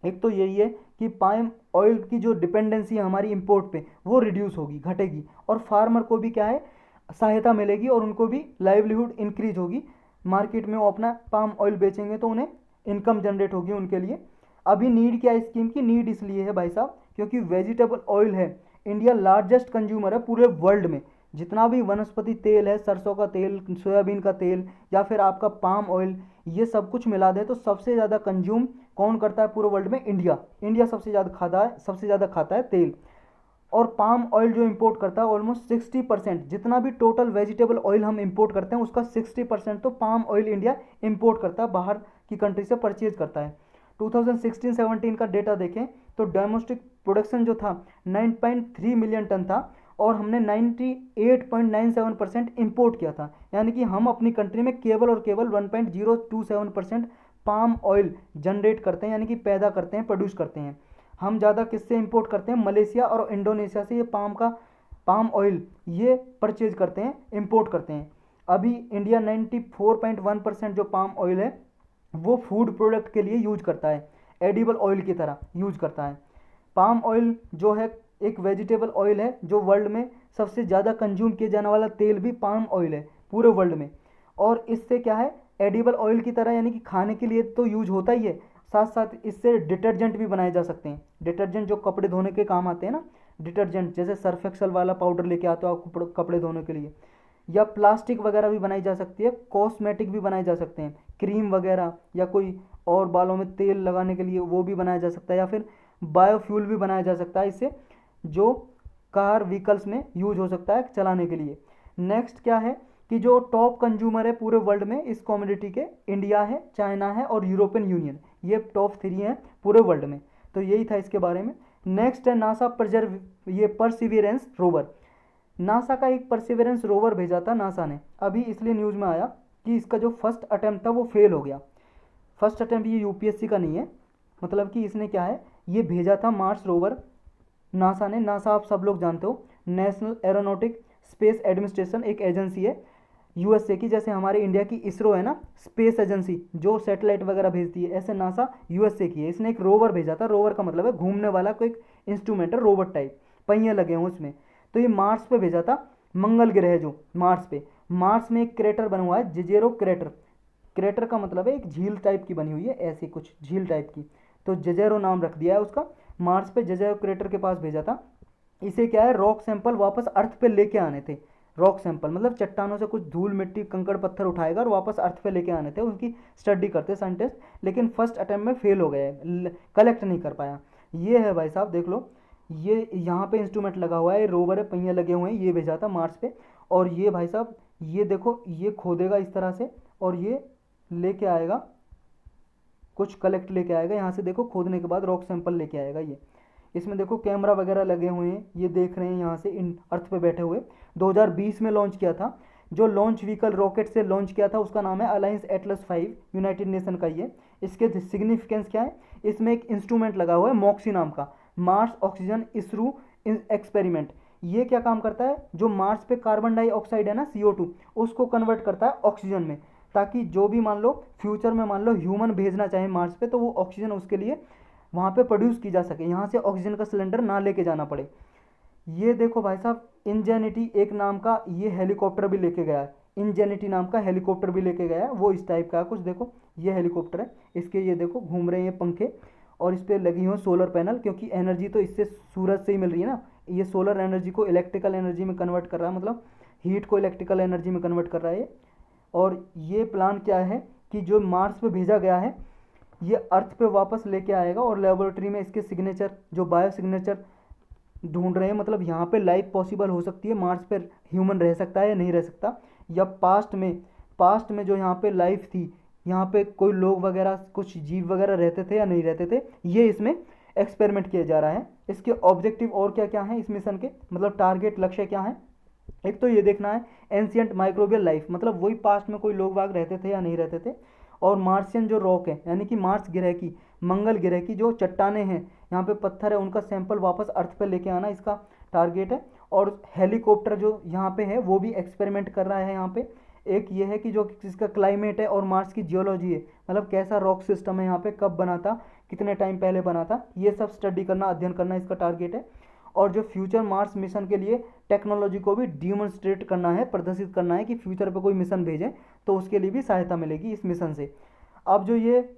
एक तो यही है कि पाम ऑयल की जो डिपेंडेंसी है हमारी इंपोर्ट पे वो रिड्यूस होगी, घटेगी, और फार्मर को भी क्या है सहायता मिलेगी और उनको भी लाइवलीहुड इंक्रीज होगी। मार्केट में वो अपना पाम ऑयल बेचेंगे तो उन्हें इनकम जनरेट होगी उनके लिए। अभी नीड क्या है स्कीम की, नीड इसलिए है भाई साहब क्योंकि वेजिटेबल ऑयल है, इंडिया लार्जेस्ट कंज्यूमर है पूरे वर्ल्ड में। जितना भी वनस्पति तेल है, सरसों का तेल, सोयाबीन का तेल या फिर आपका पाम ऑयल, ये सब कुछ मिला दे तो सबसे ज़्यादा कंज्यूम कौन करता है पूरे वर्ल्ड में, इंडिया। इंडिया सबसे ज़्यादा खाता है, सबसे ज़्यादा खाता है तेल। और पाम ऑयल जो इंपोर्ट करता है ऑलमोस्ट 60%, जितना भी टोटल वेजिटेबल ऑयल हम इंपोर्ट करते हैं उसका 60% तो पाम ऑयल इंडिया इंपोर्ट करता है, बाहर की कंट्री से परचेज करता है। 2016-17 का डेटा देखें तो डोमेस्टिक प्रोडक्शन जो था 9.3 मिलियन टन था और हमने 98.97% इंपोर्ट किया था, यानी कि हम अपनी कंट्री में केवल और केवल 1.027% पाम ऑयल जनरेट करते हैं, यानी कि पैदा करते हैं, प्रोड्यूस करते हैं। हम ज़्यादा किससे इंपोर्ट करते हैं, मलेशिया और इंडोनेशिया से ये पाम ऑयल ये परचेज करते हैं, इंपोर्ट करते हैं। अभी इंडिया 94.1% जो पाम ऑयल है वो फूड प्रोडक्ट के लिए यूज करता है, एडिबल ऑयल की तरह यूज करता है। पाम ऑयल जो है एक वेजिटेबल ऑयल है, जो वर्ल्ड में सबसे ज़्यादा कंज्यूम किया जाने वाला तेल भी पाम ऑयल है पूरे वर्ल्ड में। और इससे क्या है एडिबल ऑयल की तरह, यानी कि खाने के लिए तो यूज होता ही है, साथ साथ इससे डिटर्जेंट भी बनाए जा सकते हैं। डिटर्जेंट जो कपड़े धोने के काम आते हैं ना, डिटर्जेंट जैसे सर्फ एक्सल वाला पाउडर लेके आते हो आप कपड़े धोने के लिए, या प्लास्टिक वगैरह भी बनाई जा सकती है, कॉस्मेटिक भी बनाए जा सकते हैं, क्रीम वगैरह या कोई और बालों में तेल लगाने के लिए वो भी बनाया जा सकता है, या फिर बायोफ्यूल भी बनाया जा सकता है इससे, जो कार व्हीकल्स में यूज हो सकता है चलाने के लिए। नेक्स्ट क्या है कि जो टॉप कंज्यूमर है पूरे वर्ल्ड में इस कॉमोडिटी के, इंडिया है, चाइना है और यूरोपियन यूनियन, ये टॉप 3 हैं पूरे वर्ल्ड में। तो यही था इसके बारे में। नेक्स्ट है नासा परसिवियरेंस रोवर। नासा का एक परसिवियरेंस रोवर भेजा था नासा ने, अभी इसलिए न्यूज़ में आया कि इसका जो फर्स्ट अटैम्प्ट था वो फेल हो गया। फर्स्ट अटैम्प्ट ये यूपीएससी का नहीं है, मतलब कि इसने क्या है ये भेजा था मार्स रोवर नासा ने। नासा आप सब लोग जानते हो, नेशनल एरोनॉटिक स्पेस एडमिनिस्ट्रेशन, एक एजेंसी है यूएसए की, जैसे हमारे इंडिया की इसरो है ना स्पेस एजेंसी जो सैटेलाइट वगैरह भेजती है, ऐसे नासा यूएसए की है। इसने एक रोवर भेजा था, रोवर का मतलब है घूमने वाला कोई इंस्ट्रूमेंट है, रोबोट टाइप, पहिए लगे हों उसमें। तो ये मार्स पे भेजा था, मंगल ग्रह जो मार्स पे, मार्स में एक क्रेटर बना हुआ है जिजेरो क्रेटर। क्रेटर का मतलब है एक झील टाइप की बनी हुई है, ऐसी कुछ झील टाइप की, तो जजेरो नाम रख दिया है उसका। मार्स पे जजेरो क्रेटर के पास भेजा था। इसे क्या है रॉक सैंपल वापस अर्थ पे लेके आने थे। रॉक सैंपल मतलब चट्टानों से कुछ धूल मिट्टी कंकड़ पत्थर उठाएगा और वापस अर्थ पे लेके आने थे, उनकी स्टडी करते साइंटिस्ट, लेकिन फर्स्ट अटेम्प्ट में फेल हो गए, कलेक्ट नहीं कर पाया। ये है भाई साहब देख लो, ये यहाँ पे इंस्ट्रूमेंट लगा हुआ है, रोवर है, पहिए लगे हुए हैं, ये भेजा था मार्स पे। और ये भाई साहब ये देखो ये खोदेगा इस तरह से और ये लेके आएगा कुछ कलेक्ट लेके आएगा यहाँ से, देखो खोदने के बाद रॉक सैंपल लेके आएगा ये। इसमें देखो कैमरा वगैरह लगे हुए हैं, ये देख रहे हैं यहाँ से इन अर्थ पे बैठे हुए। 2020 में लॉन्च किया था, जो लॉन्च व्हीकल रॉकेट से लॉन्च किया था उसका नाम है अलायंस एटलस 5, यूनाइटेड नेशन का ये। इसके सिग्निफिकेंस क्या है, इसमें एक इंस्ट्रूमेंट लगा हुआ है मॉक्सी नाम का, मार्स ऑक्सीजन इसरू एक्सपेरिमेंट। ये क्या काम करता है, जो मार्स पे कार्बन डाइऑक्साइड है ना CO2, उसको कन्वर्ट करता है ऑक्सीजन में, ताकि जो भी मान लो फ्यूचर में मान लो ह्यूमन भेजना चाहे मार्स पे तो वो ऑक्सीजन उसके लिए वहाँ पे प्रोड्यूस की जा सके, यहाँ से ऑक्सीजन का सिलेंडर ना लेके जाना पड़े। ये देखो भाई साहब इंजेनिटी एक नाम का ये हेलीकॉप्टर भी लेके गया है, इंजेनिटी नाम का हेलीकॉप्टर भी लेके गया है, वो इस टाइप का कुछ देखो, ये हेलीकॉप्टर है, इसके ये देखो घूम रहे हैं पंखे और इस पर लगी हुई सोलर पैनल, क्योंकि एनर्जी तो इससे सूरज से ही मिल रही है ना। ये सोलर एनर्जी को इलेक्ट्रिकल एनर्जी में कन्वर्ट कर रहा है, मतलब हीट को इलेक्ट्रिकल एनर्जी में कन्वर्ट कर रहा है ये। और ये प्लान क्या है कि जो मार्स पे भेजा गया है ये अर्थ पे वापस लेके आएगा और लेबोरेटरी में इसके सिग्नेचर जो बायो सिग्नेचर ढूंढ रहे हैं, मतलब यहाँ पे लाइफ पॉसिबल हो सकती है, मार्स पे ह्यूमन रह सकता है या नहीं रह सकता, या पास्ट में जो यहाँ पे लाइफ थी, यहाँ पे कोई लोग वगैरह कुछ जीव वगैरह रहते थे या नहीं रहते थे, ये इसमें एक्सपेरिमेंट किया जा रहा है। इसके ऑब्जेक्टिव और क्या क्या हैं इस मिशन के, मतलब टारगेट लक्ष्य क्या है। एक तो ये देखना है एंशियंट माइक्रोबियल लाइफ, मतलब वही पास्ट में कोई लोग वाग रहते थे या नहीं रहते थे। और मार्शियन जो रॉक है, यानी कि मार्स ग्रह की, मंगल ग्रह की जो चट्टाने हैं, यहाँ पे पत्थर है, उनका सैंपल वापस अर्थ पे लेके आना इसका टारगेट है। और हेलीकॉप्टर जो यहाँ पे है वो भी एक्सपेरिमेंट कर रहा है यहाँ पे, एक ये है कि जो इसका क्लाइमेट है और मार्स की जियोलॉजी है, मतलब कैसा रॉक सिस्टम है यहाँ पे, कब बना था, कितने टाइम पहले बना था, ये सब स्टडी करना, अध्ययन करना इसका टारगेट है। और जो फ्यूचर मार्स मिशन के लिए टेक्नोलॉजी को भी डिमोन्स्ट्रेट करना है, प्रदर्शित करना है कि फ्यूचर पे कोई मिशन भेजें तो उसके लिए भी सहायता मिलेगी इस मिशन से। अब जो ये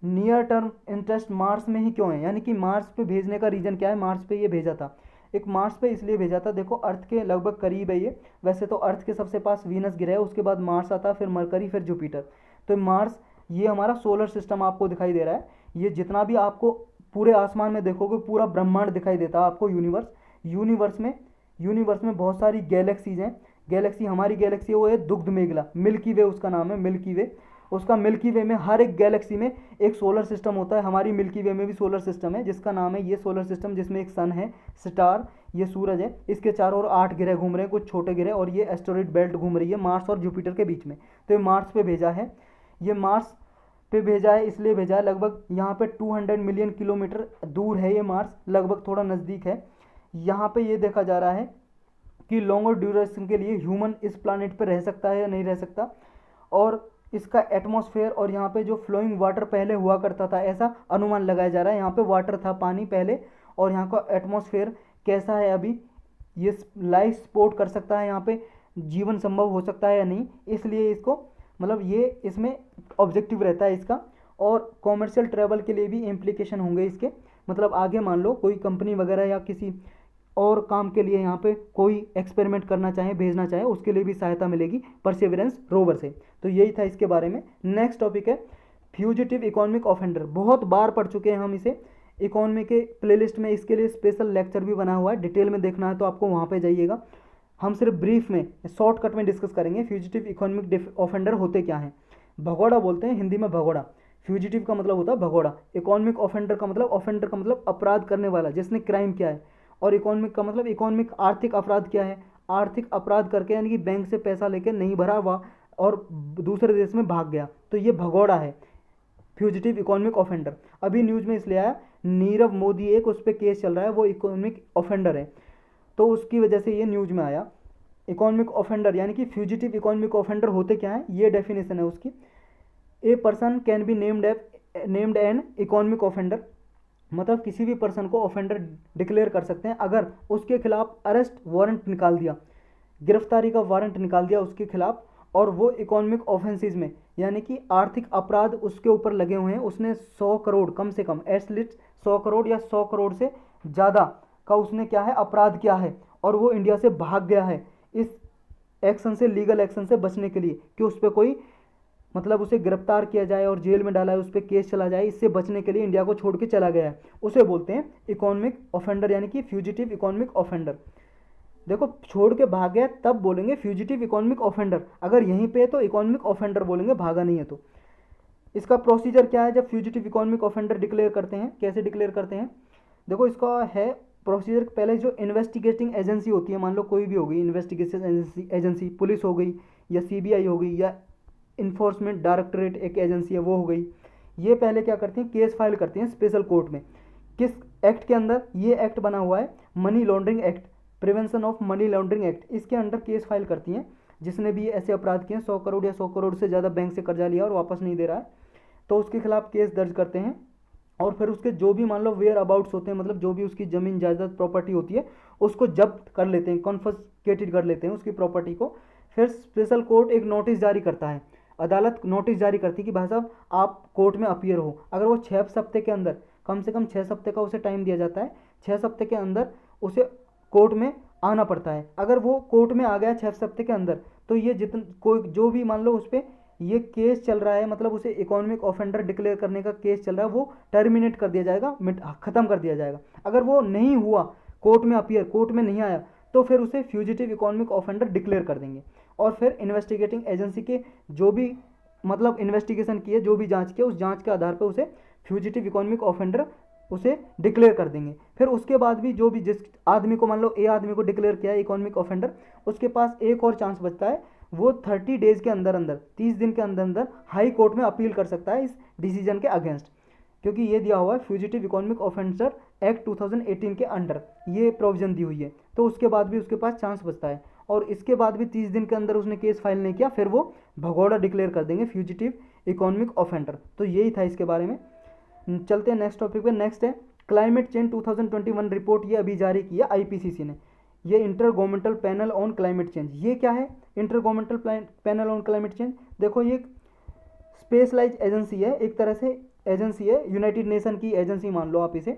नियर टर्म इंटरेस्ट मार्स में ही क्यों है, यानी कि मार्स पे भेजने का रीज़न क्या है, मार्स पे ये भेजा था, एक मार्स पे इसलिए भेजा था, देखो अर्थ के लगभग करीब है ये, वैसे तो अर्थ के सबसे पास वीनस ग्रह है, उसके बाद मार्स आता है, फिर मरकरी, फिर जुपिटर। तो मार्स ये हमारा सोलर सिस्टम आपको दिखाई दे रहा है, ये जितना भी आपको पूरे आसमान में देखोगे पूरा ब्रह्मांड दिखाई देता है आपको, यूनिवर्स में बहुत सारी गैलेक्सीज हैं। गैलेक्सी, हमारी गैलेक्सी वो है दुग्ध मेघला, मिल्की वे उसका नाम है, मिल्की वे। उसका मिल्की वे में हर एक गैलेक्सी में एक सोलर सिस्टम होता है, हमारी मिल्की वे में भी सोलर सिस्टम है जिसका नाम है ये सोलर सिस्टम, जिसमें एक सन है, स्टार, ये सूरज है, इसके चारों ओर 8 ग्रह घूम रहे हैं, कुछ छोटे ग्रह, और ये एस्टेरॉइड बेल्ट घूम रही है मार्स और जुपिटर के बीच में। तो ये मार्स पे भेजा है, ये मार्स पे भेजा है इसलिए भेजा है, लगभग यहाँ पे 200 मिलियन किलोमीटर दूर है ये मार्स, लगभग थोड़ा नज़दीक है। यहाँ पे ये देखा जा रहा है कि लॉन्गर ड्यूरेशन के लिए ह्यूमन इस प्लानट पर रह सकता है या नहीं रह सकता, और इसका एटमॉस्फेयर और यहाँ पे जो फ्लोइंग वाटर पहले हुआ करता था ऐसा अनुमान लगाया जा रहा है, यहाँ पे वाटर था, पानी पहले, और यहाँ का एटमॉस्फेयर कैसा है अभी, ये लाइफ सपोर्ट कर सकता है, यहाँ पे जीवन संभव हो सकता है या नहीं, इसलिए इसको मतलब ये इसमें ऑब्जेक्टिव रहता है इसका। और कॉमर्शियल ट्रैवल के लिए भी इम्प्लीकेशन होंगे इसके, मतलब आगे मान लो कोई कंपनी वगैरह या किसी और काम के लिए यहाँ पे कोई एक्सपेरिमेंट करना चाहे, भेजना चाहे, उसके लिए भी सहायता मिलेगी परसेवरेंस रोवर से। तो यही था इसके बारे में। नेक्स्ट टॉपिक है फ्यूजिटिव इकोनॉमिक ऑफेंडर, बहुत बार पढ़ चुके हैं हम इसे इकोनॉमी के प्लेलिस्ट में, इसके लिए स्पेशल लेक्चर भी बना हुआ है, डिटेल में देखना है तो आपको वहाँ पे जाइएगा। हम सिर्फ ब्रीफ में शॉर्टकट में डिस्कस करेंगे फ्यूजिटिव इकोनॉमिक ऑफेंडर होते क्या हैं। भगोड़ा बोलते हैं हिंदी में, भगोड़ा, फ्यूजिटिव का मतलब होता है भगोड़ा, इकोनॉमिक ऑफेंडर का मतलब अपराध करने वाला जिसने क्राइम किया है, और इकोनॉमिक का मतलब इकोनॉमिक आर्थिक अपराध क्या है, आर्थिक अपराध करके यानी कि बैंक से पैसा लेके नहीं भरा हुआ और दूसरे देश में भाग गया, तो ये भगोड़ा है फ्यूजिटिव इकोनॉमिक ऑफेंडर। अभी न्यूज़ में इसलिए आया, नीरव मोदी एक उस पर केस चल रहा है, वो इकोनॉमिक ऑफेंडर है, तो उसकी वजह से ये न्यूज़ में आया। इकोनॉमिक ऑफेंडर यानी कि फ्यूजिटिव इकोनॉमिक ऑफेंडर होते क्या हैं, ये डेफिनेशन है उसकी। A person can be named an economic offender, मतलब किसी भी पर्सन को ऑफेंडर डिक्लेयर कर सकते हैं अगर उसके खिलाफ अरेस्ट वारंट निकाल दिया, गिरफ्तारी का वारंट निकाल दिया उसके खिलाफ, और वो इकोनॉमिक ऑफेंसेस में यानी कि आर्थिक अपराध उसके ऊपर लगे हुए हैं, उसने 100 करोड़ कम से कम, एटलीस्ट 100 करोड़ या 100 करोड़ से ज़्यादा का उसने क्या है अपराध किया है, और वो इंडिया से भाग गया है इस एक्शन से, लीगल एक्शन से बचने के लिए कि उस पर कोई मतलब उसे गिरफ्तार किया जाए और जेल में डाला है, उस पर केस चला जाए, इससे बचने के लिए इंडिया को छोड़ के चला गया है, उसे बोलते हैं इकोनॉमिक ऑफेंडर यानी कि फ्यूजिटिव इकोनॉमिक ऑफेंडर। देखो छोड़ के भाग गया तब बोलेंगे फ्यूजिटिव इकोनॉमिक ऑफेंडर, अगर यहीं पे है तो इकोनॉमिक ऑफेंडर बोलेंगे, भागा नहीं है तो। इसका प्रोसीजर क्या है जब फ्यूजिटिव इकोनॉमिक ऑफेंडर डिक्लेयर करते हैं, कैसे डिक्लेयर करते हैं, देखो इसका है प्रोसीजर। पहले जो इन्वेस्टिगेटिंग एजेंसी होती है, मान लो कोई भी होगी इन्वेस्टिगेशन एजेंसी, पुलिस हो गई या सीबीआई हो गई या इन्फोर्समेंट डायरेक्टरेट एक एजेंसी है वो हो गई, ये पहले क्या करती हैं, केस फाइल करती हैं स्पेशल कोर्ट में। किस एक्ट के अंदर, ये एक्ट बना हुआ है money laundering act, prevention of money laundering act, इसके अंडर केस फाइल करती हैं जिसने भी ऐसे अपराध किए, 100 करोड़ या 100 करोड़ से ज़्यादा बैंक से कर्जा लिया और वापस नहीं दे रहा है, तो उसके खिलाफ केस दर्ज करते हैं। और फिर उसके जो भी मान लो वेयर अबाउट्स होते हैं, मतलब जो भी उसकी ज़मीन जायदाद प्रॉपर्टी होती है उसको जब्त कर लेते हैं, कॉन्फिस्केटेड कर लेते हैं उसकी प्रॉपर्टी को। फिर स्पेशल कोर्ट एक नोटिस जारी करता है, अदालत नोटिस जारी करती है कि भाई साहब आप कोर्ट में अपीयर हो। अगर वो 6 हफ्ते के अंदर, कम से कम 6 हफ्ते का उसे टाइम दिया जाता है, 6 हफ्ते के अंदर उसे कोर्ट में आना पड़ता है। अगर वो कोर्ट में आ गया 6 हफ्ते के अंदर, तो ये कोई जो भी मान लो उस पर ये केस चल रहा है, मतलब उसे इकोनॉमिक ऑफेंडर डिक्लेयर करने का केस चल रहा है, वो टर्मिनेट कर दिया जाएगा, ख़त्म कर दिया जाएगा। अगर वो नहीं हुआ, कोर्ट में अपीयर, कोर्ट में नहीं आया, तो फिर उसे फ्यूजिटिव इकोनॉमिक ऑफेंडर डिक्लेयर कर देंगे। और फिर इन्वेस्टिगेटिंग एजेंसी के जो भी मतलब इन्वेस्टिगेशन किए, जो भी जांच किए, उस जांच के आधार पर उसे फ्यूजिटिव इकोनॉमिक ऑफेंडर उसे डिक्लेयर कर देंगे। फिर उसके बाद भी जो भी जिस आदमी को मान लो ए आदमी को डिक्लेयर किया है इकोनॉमिक ऑफेंडर, उसके पास एक और चांस बचता है, वो 30 डेज के अंदर अंदर, 30 दिन के अंदर अंदर हाई कोर्ट में अपील कर सकता है इस डिसीजन के अगेंस्ट, क्योंकि ये दिया हुआ है फ्यूजिटिव इकोनॉमिक ऑफेंसर एक्ट 2018 के अंडर ये प्रोविजन दी हुई है, तो उसके बाद भी उसके पास चांस बचता है। और इसके बाद भी 30 दिन के अंदर उसने केस फाइल नहीं किया, फिर वो भगोड़ा डिक्लेयर कर देंगे, फ्यूजिटिव इकोनॉमिक ऑफेंडर। तो यही था इसके बारे में। चलते हैं नेक्स्ट टॉपिक पे। नेक्स्ट है क्लाइमेट चेंज 2021 रिपोर्ट, ये अभी जारी की है आईपीसीसी ने। ये inter governmental panel on climate change. ये क्या है inter governmental panel on climate change? देखो ये स्पेशलाइज एजेंसी है, एक तरह से एजेंसी है, यूनाइटेड नेशन की एजेंसी मान लो आप इसे।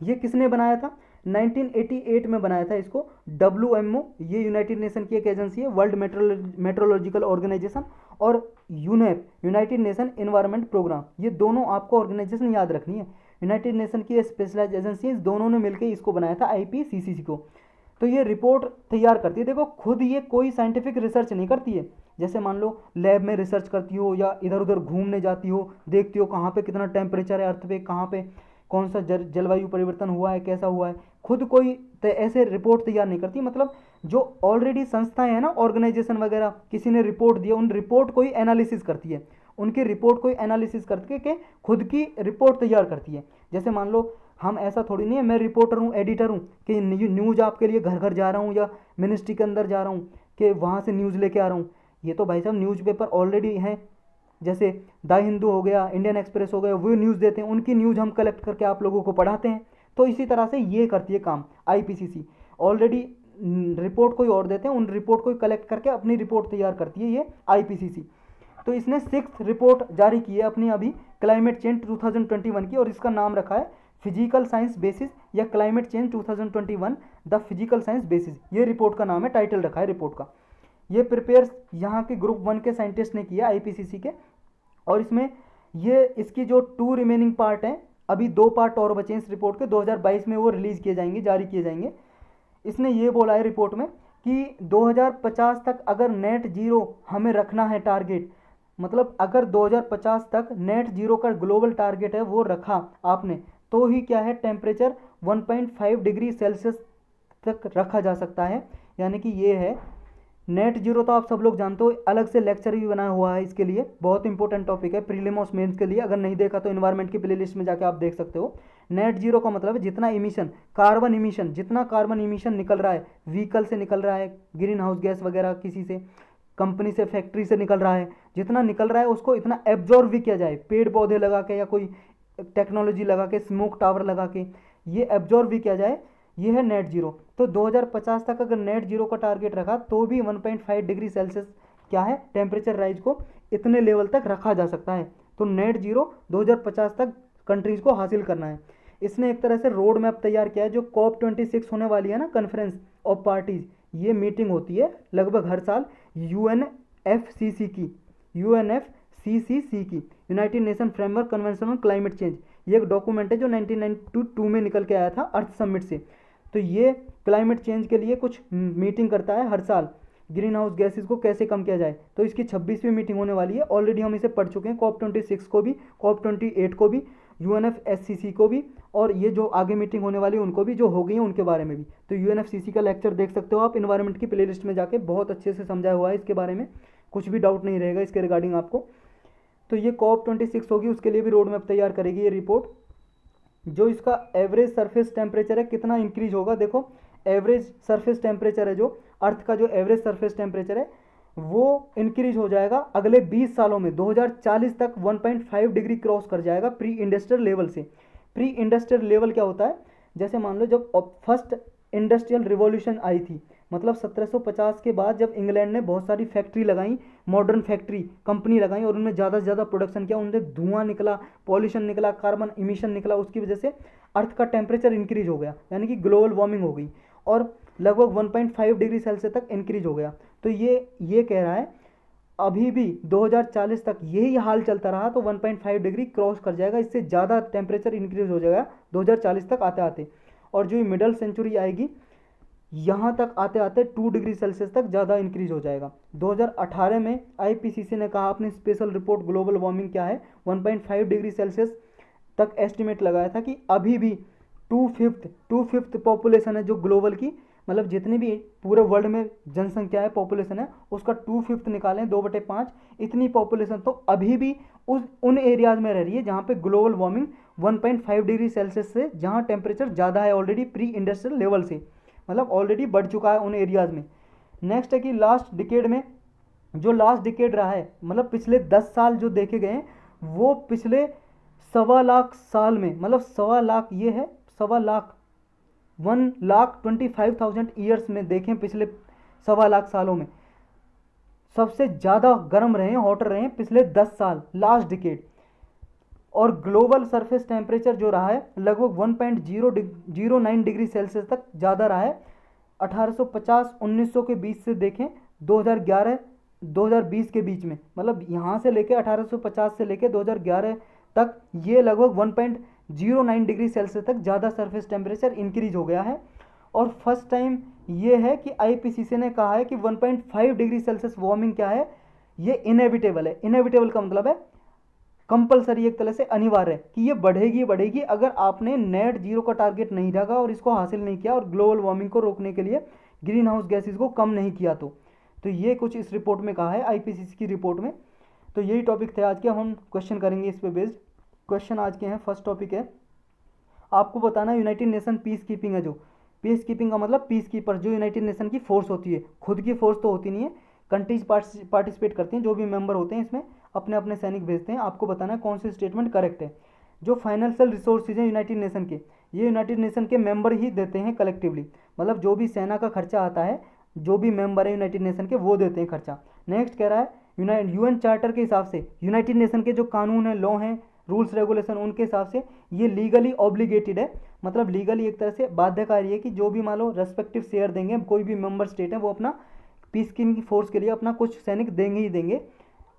ये किसने बनाया था? 1988 में बनाया था इसको WMO। ये यूनाइटेड नेशन की एक एजेंसी है, वर्ल्ड मेट्रोलॉजिकल ऑर्गेनाइजेशन, और UNEP, United Nation Environment Programme. ये दोनों आपको ऑर्गेनाइजेशन याद रखनी है। यूनाइटेड नेशन की स्पेशलाइज एजेंसी, इस दोनों ने मिलकर इसको बनाया था आईपीसीसी को। तो ये रिपोर्ट तैयार करती है। देखो खुद ये कोई साइंटिफिक रिसर्च नहीं करती है, जैसे मान लो लैब में रिसर्च करती हो या इधर उधर घूमने जाती हो, देखती हो कहाँ पे कितना टेम्परेचर है अर्थ पे, कहाँ पे कौन सा जलवायु परिवर्तन हुआ है, कैसा हुआ है, खुद कोई ऐसे रिपोर्ट तैयार नहीं करती। मतलब जो ऑलरेडी संस्थाएं हैं ना, ऑर्गेनाइजेशन वगैरह, किसी ने रिपोर्ट दिया, उन रिपोर्ट को ही एनालिसिस करती है, उनकी रिपोर्ट को ही एनालिसिस करके के खुद की रिपोर्ट तैयार करती है। जैसे मान लो हम, ऐसा थोड़ी नहीं है मैं रिपोर्टर हूँ, एडिटर हूँ कि न्यूज़ आपके लिए घर घर जा रहा हूँ या मिनिस्ट्री के अंदर जा रहा हूँ कि वहाँ से न्यूज़ लेके आ रहा हूँ। ये तो भाई साहब न्यूज़पेपर ऑलरेडी हैं, जैसे द हिंदू हो गया, इंडियन एक्सप्रेस हो गया, वो न्यूज़ देते हैं, उनकी न्यूज़ हम कलेक्ट करके आप लोगों को पढ़ाते हैं। तो इसी तरह से ये करती है काम आईपीसीसी। ऑलरेडी रिपोर्ट कोई और देते हैं, उन रिपोर्ट को कलेक्ट करके अपनी रिपोर्ट तैयार करती है ये आईपीसीसी। तो इसने 6th रिपोर्ट जारी की है अपनी अभी क्लाइमेट चेंज 2021 की, और इसका नाम रखा है फिजिकल साइंस बेसिस या climate change 2021 the physical science basis. ये रिपोर्ट का नाम है, टाइटल रखा है रिपोर्ट का। ये प्रिपेयर यहाँ के ग्रुप 1 के साइंटिस्ट ने किया आईपीसीसी के। और इसमें ये इसकी जो 2 रिमेनिंग पार्ट हैं, अभी 2 पार्ट और बचे इस रिपोर्ट के, 2022 में वो रिलीज़ किए जाएंगे, जारी किए जाएंगे। इसने ये बोला है रिपोर्ट में कि 2050 तक अगर नेट जीरो हमें रखना है टारगेट, मतलब अगर 2050 तक नेट जीरो का ग्लोबल टारगेट है वो रखा आपने, तो ही क्या है टेम्परेचर 1.5 डिग्री सेल्सियस तक रखा जा सकता है। यानी कि ये है नेट जीरो। तो आप सब लोग जानते हो, अलग से लेक्चर भी बनाया हुआ है इसके लिए, बहुत इंपॉर्टेंट टॉपिक है प्रीलिम्स मेंस के लिए। अगर नहीं देखा तो एनवायरनमेंट की प्लेलिस्ट में जाके आप देख सकते हो। नेट जीरो का मतलब है जितना इमिशन, कार्बन इमिशन, जितना कार्बन इमिशन निकल रहा है, व्हीकल से निकल रहा है, ग्रीन हाउस गैस वगैरह किसी से, कंपनी से, फैक्ट्री से निकल रहा है, जितना निकल रहा है उसको इतना एब्जॉर्ब भी किया जाए, पेड़ पौधे लगा के या कोई टेक्नोलॉजी लगा के, स्मोक टावर लगा के, ये एब्जॉर्ब भी किया जाए, ये है नेट जीरो। तो 2050 तक अगर नेट जीरो का टारगेट रखा तो भी 1.5 डिग्री सेल्सियस क्या है टेम्परेचर राइज को इतने लेवल तक रखा जा सकता है। तो नेट जीरो 2050 तक कंट्रीज़ को हासिल करना है। इसने एक तरह से रोड मैप तैयार किया है। जो COP26 होने वाली है ना, कॉन्फ्रेंस ऑफ पार्टीज, ये मीटिंग होती है लगभग हर साल UNFCCC की, UNFCCC की, United nation framework convention on climate change. ये एक डॉक्यूमेंट है जो 1992 में निकल के आया था अर्थ समिट से। तो ये क्लाइमेट चेंज के लिए कुछ मीटिंग करता है हर साल, ग्रीन हाउस गैसेज को कैसे कम किया जाए। तो इसकी 26वीं मीटिंग होने वाली है। ऑलरेडी हम इसे पढ़ चुके हैं, COP26 को भी, COP28 को भी, UNFCCC को भी, और ये जो आगे मीटिंग होने वाली है उनको भी, जो हो गई है उनके बारे में भी। तो UNFCCC का लेक्चर देख सकते हो आप इन्वायरमेंट की प्लेलिस्ट में जाके, बहुत अच्छे से समझाया हुआ है इसके बारे में, कुछ भी डाउट नहीं रहेगा इसके रिगार्डिंग आपको। तो ये COP26 होगी, उसके लिए भी रोड मैप तैयार करेगी ये रिपोर्ट। जो इसका एवरेज सरफेस टेम्परेचर है कितना इंक्रीज होगा, देखो एवरेज सरफेस टेम्परेचर है जो अर्थ का, जो एवरेज सरफेस टेम्परेचर है वो इंक्रीज हो जाएगा अगले 20 सालों में। 2040 तक 1.5 डिग्री क्रॉस कर जाएगा प्री इंडस्ट्रियल लेवल से। प्री इंडस्ट्रियल लेवल क्या होता है? जैसे मान लो जब फर्स्ट इंडस्ट्रियल रिवॉल्यूशन आई थी, मतलब 1750 के बाद जब इंग्लैंड ने बहुत सारी फैक्ट्री लगाई, मॉडर्न फैक्ट्री कंपनी लगाई, और उनमें ज़्यादा से ज़्यादा प्रोडक्शन किया, उनसे धुआं निकला, पॉल्यूशन निकला, कार्बन इमिशन निकला, उसकी वजह से अर्थ का टेम्परेचर इंक्रीज हो गया, यानी कि ग्लोबल वार्मिंग हो गई, और लगभग 1.5 डिग्री सेल्सियस तक इंक्रीज हो गया। तो ये कह रहा है अभी भी 2040 तक यही हाल चलता रहा तो 1.5 डिग्री क्रॉस कर जाएगा, इससे ज़्यादा टेम्परेचर इंक्रीज हो जाएगा 2040 तक आते आते। और जो मिडल सेंचुरी आएगी यहाँ तक आते आते 2 डिग्री सेल्सियस तक ज़्यादा इंक्रीज हो जाएगा। 2018 में आईपीसीसी ने कहा अपनी स्पेशल रिपोर्ट ग्लोबल वार्मिंग क्या है, 1.5 डिग्री सेल्सियस तक एस्टिमेट लगाया था कि अभी भी 2/5 पॉपुलेशन है जो ग्लोबल की, मतलब जितनी भी पूरे वर्ल्ड में जनसंख्या है, पॉपुलेशन है, उसका 2/5 निकालें, 2/5 इतनी पॉपुलेशन तो अभी भी उन एरियाज में रह रही है जहाँ पे ग्लोबल वार्मिंग 1.5 डिग्री सेल्सियस से, जहाँ टेम्परेचर ज़्यादा है ऑलरेडी प्री इंडस्ट्रियल लेवल से, मतलब ऑलरेडी बढ़ चुका है उन एरियाज़ में। नेक्स्ट है कि लास्ट डिकेड में, जो लास्ट डिकेड रहा है मतलब पिछले 10 साल जो देखे गए हैं, वो पिछले 1.25 साल में, मतलब 1.25 ये है 1.25, 1,25,000 ईयर्स में देखें, पिछले 1.25 सालों में सबसे ज़्यादा गर्म रहे हैं, हॉटर रहे हैं पिछले 10 साल, लास्ट डिकेड। और ग्लोबल सरफेस टेम्परेचर जो रहा है लगभग 1.09 डिग्री सेल्सियस तक ज़्यादा रहा है 1850-1900 के बीच से देखें 2011-2020 के बीच में, मतलब यहाँ से लेके 1850 से लेके 2011 तक ये लगभग 1.09 डिग्री सेल्सियस तक ज़्यादा सरफेस टेम्परेचर इंक्रीज हो गया है। और फर्स्ट टाइम ये है कि आईपीसीसी ने कहा है कि 1.5 डिग्री सेल्सियस वार्मिंग क्या है, ये इनएविटेबल है। इनएविटेबल का मतलब है कंपलसरी, एक तरह से अनिवार्य है कि ये बढ़ेगी बढ़ेगी अगर आपने नेट जीरो का टारगेट नहीं रखा और इसको हासिल नहीं किया और ग्लोबल वार्मिंग को रोकने के लिए ग्रीन हाउस गैसेज को कम नहीं किया तो ये कुछ इस रिपोर्ट में कहा है आईपीसीसी की रिपोर्ट में। तो यही टॉपिक थे आज के, हम क्वेश्चन करेंगे इस पे बेस्ड। क्वेश्चन आज के हैं, फर्स्ट टॉपिक है आपको बताना यूनाइटेड नेशन पीस कीपिंग है, जो पीस कीपिंग का मतलब पीस कीपर, जो यूनाइटेड नेशन की फोर्स होती है, खुद की फोर्स तो होती नहीं है, कंट्रीज पार्टिसिपेट करती हैं, जो भी मेंबर होते हैं इसमें अपने अपने सैनिक भेजते हैं। आपको बताना है कौन सी स्टेटमेंट करेक्ट है। जो फाइनेंशियल रिसोर्सेज हैं यूनाइटेड नेशन के, ये यूनाइटेड नेशन के मेंबर ही देते हैं कलेक्टिवली, मतलब जो भी सेना का खर्चा आता है जो भी मेंबर है यूनाइटेड नेशन के वो देते हैं खर्चा। नेक्स्ट कह रहा है यूएन चार्टर के हिसाब से यूनाइटेड नेशन के जो कानून है, लॉ हैं, रूल्स रेगुलेशन, उनके हिसाब से ये लीगली ऑब्लिगेटेड है, मतलब लीगली एक तरह से बाध्यकारी है कि जो भी मान लो रेस्पेक्टिव शेयर देंगे, कोई भी मेंबर स्टेट है वो अपना पीस कीपिंग फोर्स के लिए अपना कुछ सैनिक देंगे ही देंगे,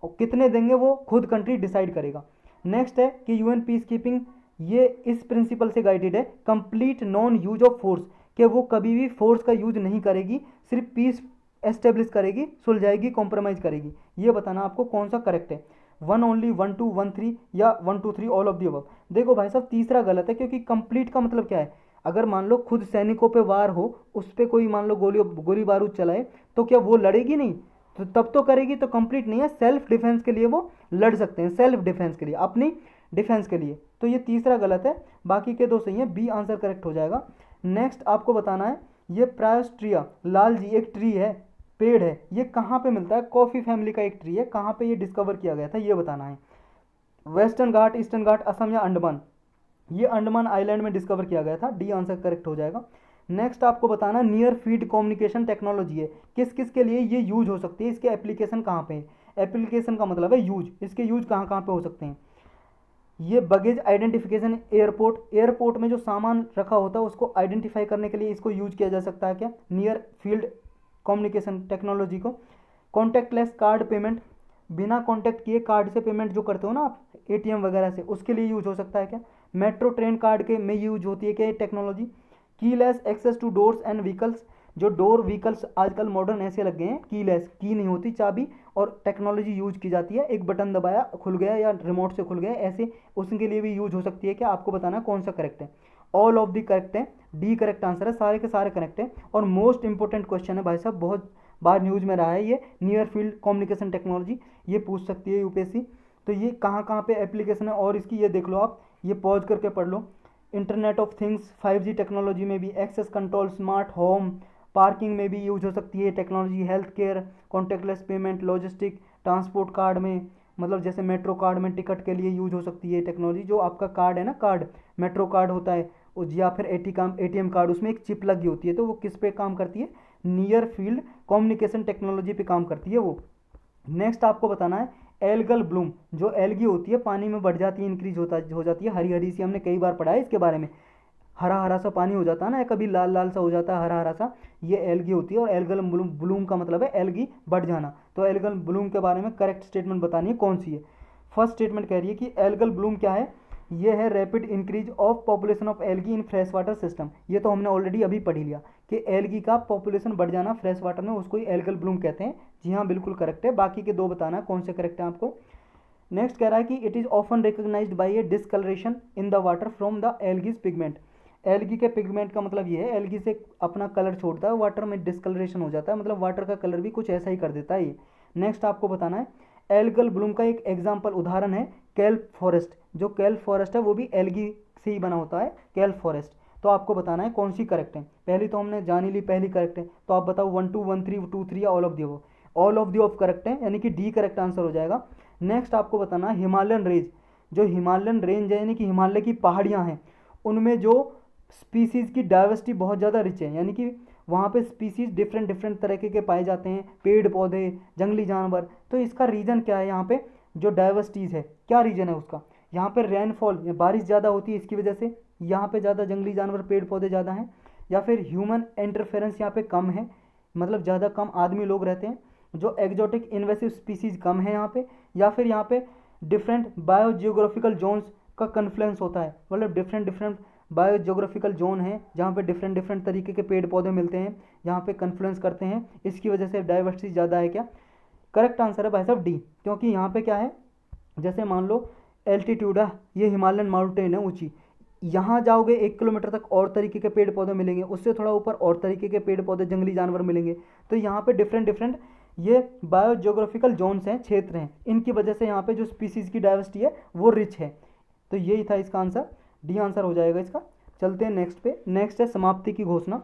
और कितने देंगे वो खुद कंट्री डिसाइड करेगा। नेक्स्ट है कि यूएन पीस कीपिंग ये इस प्रिंसिपल से गाइडेड है, complete non use of force, कि वो कभी भी फोर्स का यूज नहीं करेगी, सिर्फ पीस एस्टेब्लिश करेगी, सुलझाएगी, कॉम्प्रोमाइज करेगी। ये बताना आपको कौन सा करेक्ट है, 1 ओनली, 1 2 1 3 या 1 2 3 ऑल ऑफ दी अबव। देखो भाई साहब तीसरा गलत है, क्योंकि कंप्लीट का मतलब क्या है, अगर मान लो खुद सैनिकों पे वार हो, उस पर कोई मान लो गोली बारूद चलाए, तो क्या वो लड़ेगी नहीं, तो तब तो करेगी, तो कंप्लीट नहीं है। सेल्फ डिफेंस के लिए वो लड़ सकते हैं, सेल्फ डिफेंस के लिए, अपनी डिफेंस के लिए। तो ये तीसरा गलत है, बाकी के दो सही हैं, बी आंसर करेक्ट हो जाएगा। नेक्स्ट आपको बताना है ये प्रायोस्ट्रिया, लाल जी एक ट्री है, पेड़ है, ये कहाँ पे मिलता है, कॉफी फैमिली का एक ट्री है, कहाँ पे ये डिस्कवर किया गया था ये बताना है। वेस्टर्न घाट, ईस्टर्न घाट, असम या अंडमान, ये अंडमान आइलैंड में डिस्कवर किया गया था, डी आंसर करेक्ट हो जाएगा। नेक्स्ट आपको बताना नियर फील्ड कम्युनिकेशन टेक्नोलॉजी है, किस किस के लिए ये यूज हो सकती है, इसके एप्लीकेशन कहाँ पे है। एप्लीकेशन का मतलब है यूज, इसके यूज कहाँ कहाँ पे हो सकते हैं। ये बगेज आइडेंटिफिकेशन, एयरपोर्ट में जो सामान रखा होता है उसको आइडेंटिफाई करने के लिए इसको यूज किया जा सकता है क्या, नियर फील्ड कम्युनिकेशन टेक्नोलॉजी को। कॉन्टैक्टलेस कार्ड पेमेंट, बिना कॉन्टैक्ट किए कार्ड से पेमेंट जो करते हो ना आप एटीएम वगैरह से, उसके लिए यूज हो सकता है क्या। मेट्रो ट्रेन कार्ड के में यूज होती है क्या ये technology. Keyless access to doors and vehicles, जो डोर व्हीकल्स आजकल मॉडर्न ऐसे लग गए हैं, कीलेस, की नहीं होती चाबी, और टेक्नोलॉजी यूज की जाती है, एक बटन दबाया खुल गया या रिमोट से खुल गया ऐसे, उसके लिए भी यूज हो सकती है क्या। आपको बताना कौन सा करेक्ट है, ऑल ऑफ दी करेक्ट है, डी करेक्ट आंसर है, सारे के सारे करेक्ट है। और मोस्ट इंपॉर्टेंट क्वेश्चन है भाई साहब, बहुत बार न्यूज में रहा है ये, नियर फील्ड कम्युनिकेशन टेक्नोलॉजी, ये पूछ सकती है यूपीएससी। तो ये कहाँ कहाँ पे एप्लीकेशन है और इसकी ये देख लो आप, ये पॉज करके पढ़ लो। Internet of things, 5G technology में भी, access control, smart home, parking में भी यूज हो सकती है technology, health care, contactless payment, logistic, transport card में, मतलब जैसे मेट्रो कार्ड में टिकट के लिए यूज हो सकती है टेक्नोलॉजी। जो आपका कार्ड है ना, कार्ड मेट्रो कार्ड होता है या फिर एटीएम कार्ड, उसमें एक चिप लगी होती है, तो वो किस पे काम करती है, नियर फील्ड कम्युनिकेशन टेक्नोलॉजी पे काम करती है वो। नेक्स्ट आपको बताना है एल्गल ब्लूम, जो एल्गी होती है पानी में बढ़ जाती है, इंक्रीज हो जाती है, हरी हरी सी, हमने कई बार पढ़ा है इसके बारे में, हरा हरा सा पानी हो जाता है ना, कभी लाल लाल सा हो जाता है, हरा हरा सा, ये एल्गी होती है। और एल्गल ब्लूम का मतलब है एल्गी बढ़ जाना। तो एल्गल ब्लूम के बारे में करेक्ट स्टेटमेंट बतानी है कौन सी है। फर्स्ट स्टेटमेंट कह रही है कि एल्गल ब्लूम क्या है, ये है rapid increase of population of algae in fresh water system. ये तो हमने ऑलरेडी अभी पढ़ लिया कि एल्गी का पॉपुलेशन बढ़ जाना फ्रेश वाटर में, उसको ही एल्गल ब्लूम कहते हैं। जी हाँ बिल्कुल करेक्ट है, बाकी के दो बताना कौन से करेक्ट है आपको। नेक्स्ट कह रहा है कि it is often recognised by a discolouration in the water from the algae's pigment. Algae के पिगमेंट का मतलब ये है, एल्गी से अपना कलर छोड़ता है, वाटर में डिस्कलरेशन हो जाता है, मतलब वाटर का कलर भी कुछ ऐसा ही कर देता है ये। नेक्स्ट आपको बताना है एल्गल ब्लूम का एक एग्जाम्पल उदाहरण है केल्प फॉरेस्ट, जो केल्प फॉरेस्ट है वो भी एल्गी से ही बना होता है, केल्प फॉरेस्ट। तो आपको बताना है कौन सी करेक्ट है। पहली तो हमने जान ही ली, पहली करेक्ट है, तो आप बताओ 1 2 1 3 2 3 या all of the above. All of the above correct है, यानी कि डी करेक्ट आंसर हो जाएगा। नेक्स्ट आपको बताना है हिमालयन रेंज, जो हिमालयन रेंज है यानी कि हिमालय की पहाड़ियाँ हैं, उनमें जो स्पीसीज़ की डाइवर्सिटी बहुत ज़्यादा रिच है, यानी कि वहाँ पे स्पीसीज़ डिफरेंट डिफरेंट तरीके के पाए जाते हैं, पेड़ पौधे, जंगली जानवर। तो इसका रीज़न क्या है, यहाँ पे जो डाइवर्सिटीज़ है क्या रीज़न है उसका, यहाँ पे रेनफॉल बारिश ज़्यादा होती है इसकी वजह से यहाँ पे ज़्यादा जंगली जानवर पेड़ पौधे ज़्यादा हैं, या फिर ह्यूमन इंटरफेरेंस यहाँ पे कम है, मतलब ज़्यादा कम आदमी लोग रहते हैं, जो एग्जोटिक इन्वेसिव स्पीसीज़ कम है यहाँ पे, या फिर यहाँ पे डिफरेंट बायोजियोग्राफिकल जोन्स का कन्फ्लुएंस होता है, मतलब डिफरेंट डिफरेंट बायोजियोग्राफिकल जोन है जहाँ पे डिफरेंट डिफरेंट तरीके के पेड़ पौधे मिलते हैं, यहाँ पे कन्फ्लुएंस करते हैं, इसकी वजह से डाइवर्सिटी ज़्यादा है। क्या करेक्ट आंसर है भाई साहब डी, क्योंकि यहाँ पे क्या है, जैसे मान लो एल्टीट्यूड है, ये हिमालयन माउंटेन है ऊंची, यहाँ जाओगे 1 किलोमीटर तक और तरीके के पेड़ पौधे मिलेंगे, उससे थोड़ा ऊपर और तरीके के पेड़ पौधे जंगली जानवर मिलेंगे। तो यहाँ पे डिफरेंट डिफरेंट ये बायोजियोग्राफिकल जोन्स हैं, क्षेत्र हैं, इनकी वजह से यहाँ पे जो स्पीसीज़ की डाइवर्सिटी है वो रिच है। तो यही था इसका आंसर, डी आंसर हो जाएगा इसका। चलते हैं नेक्स्ट पे। नेक्स्ट है समाप्ति की घोषणा।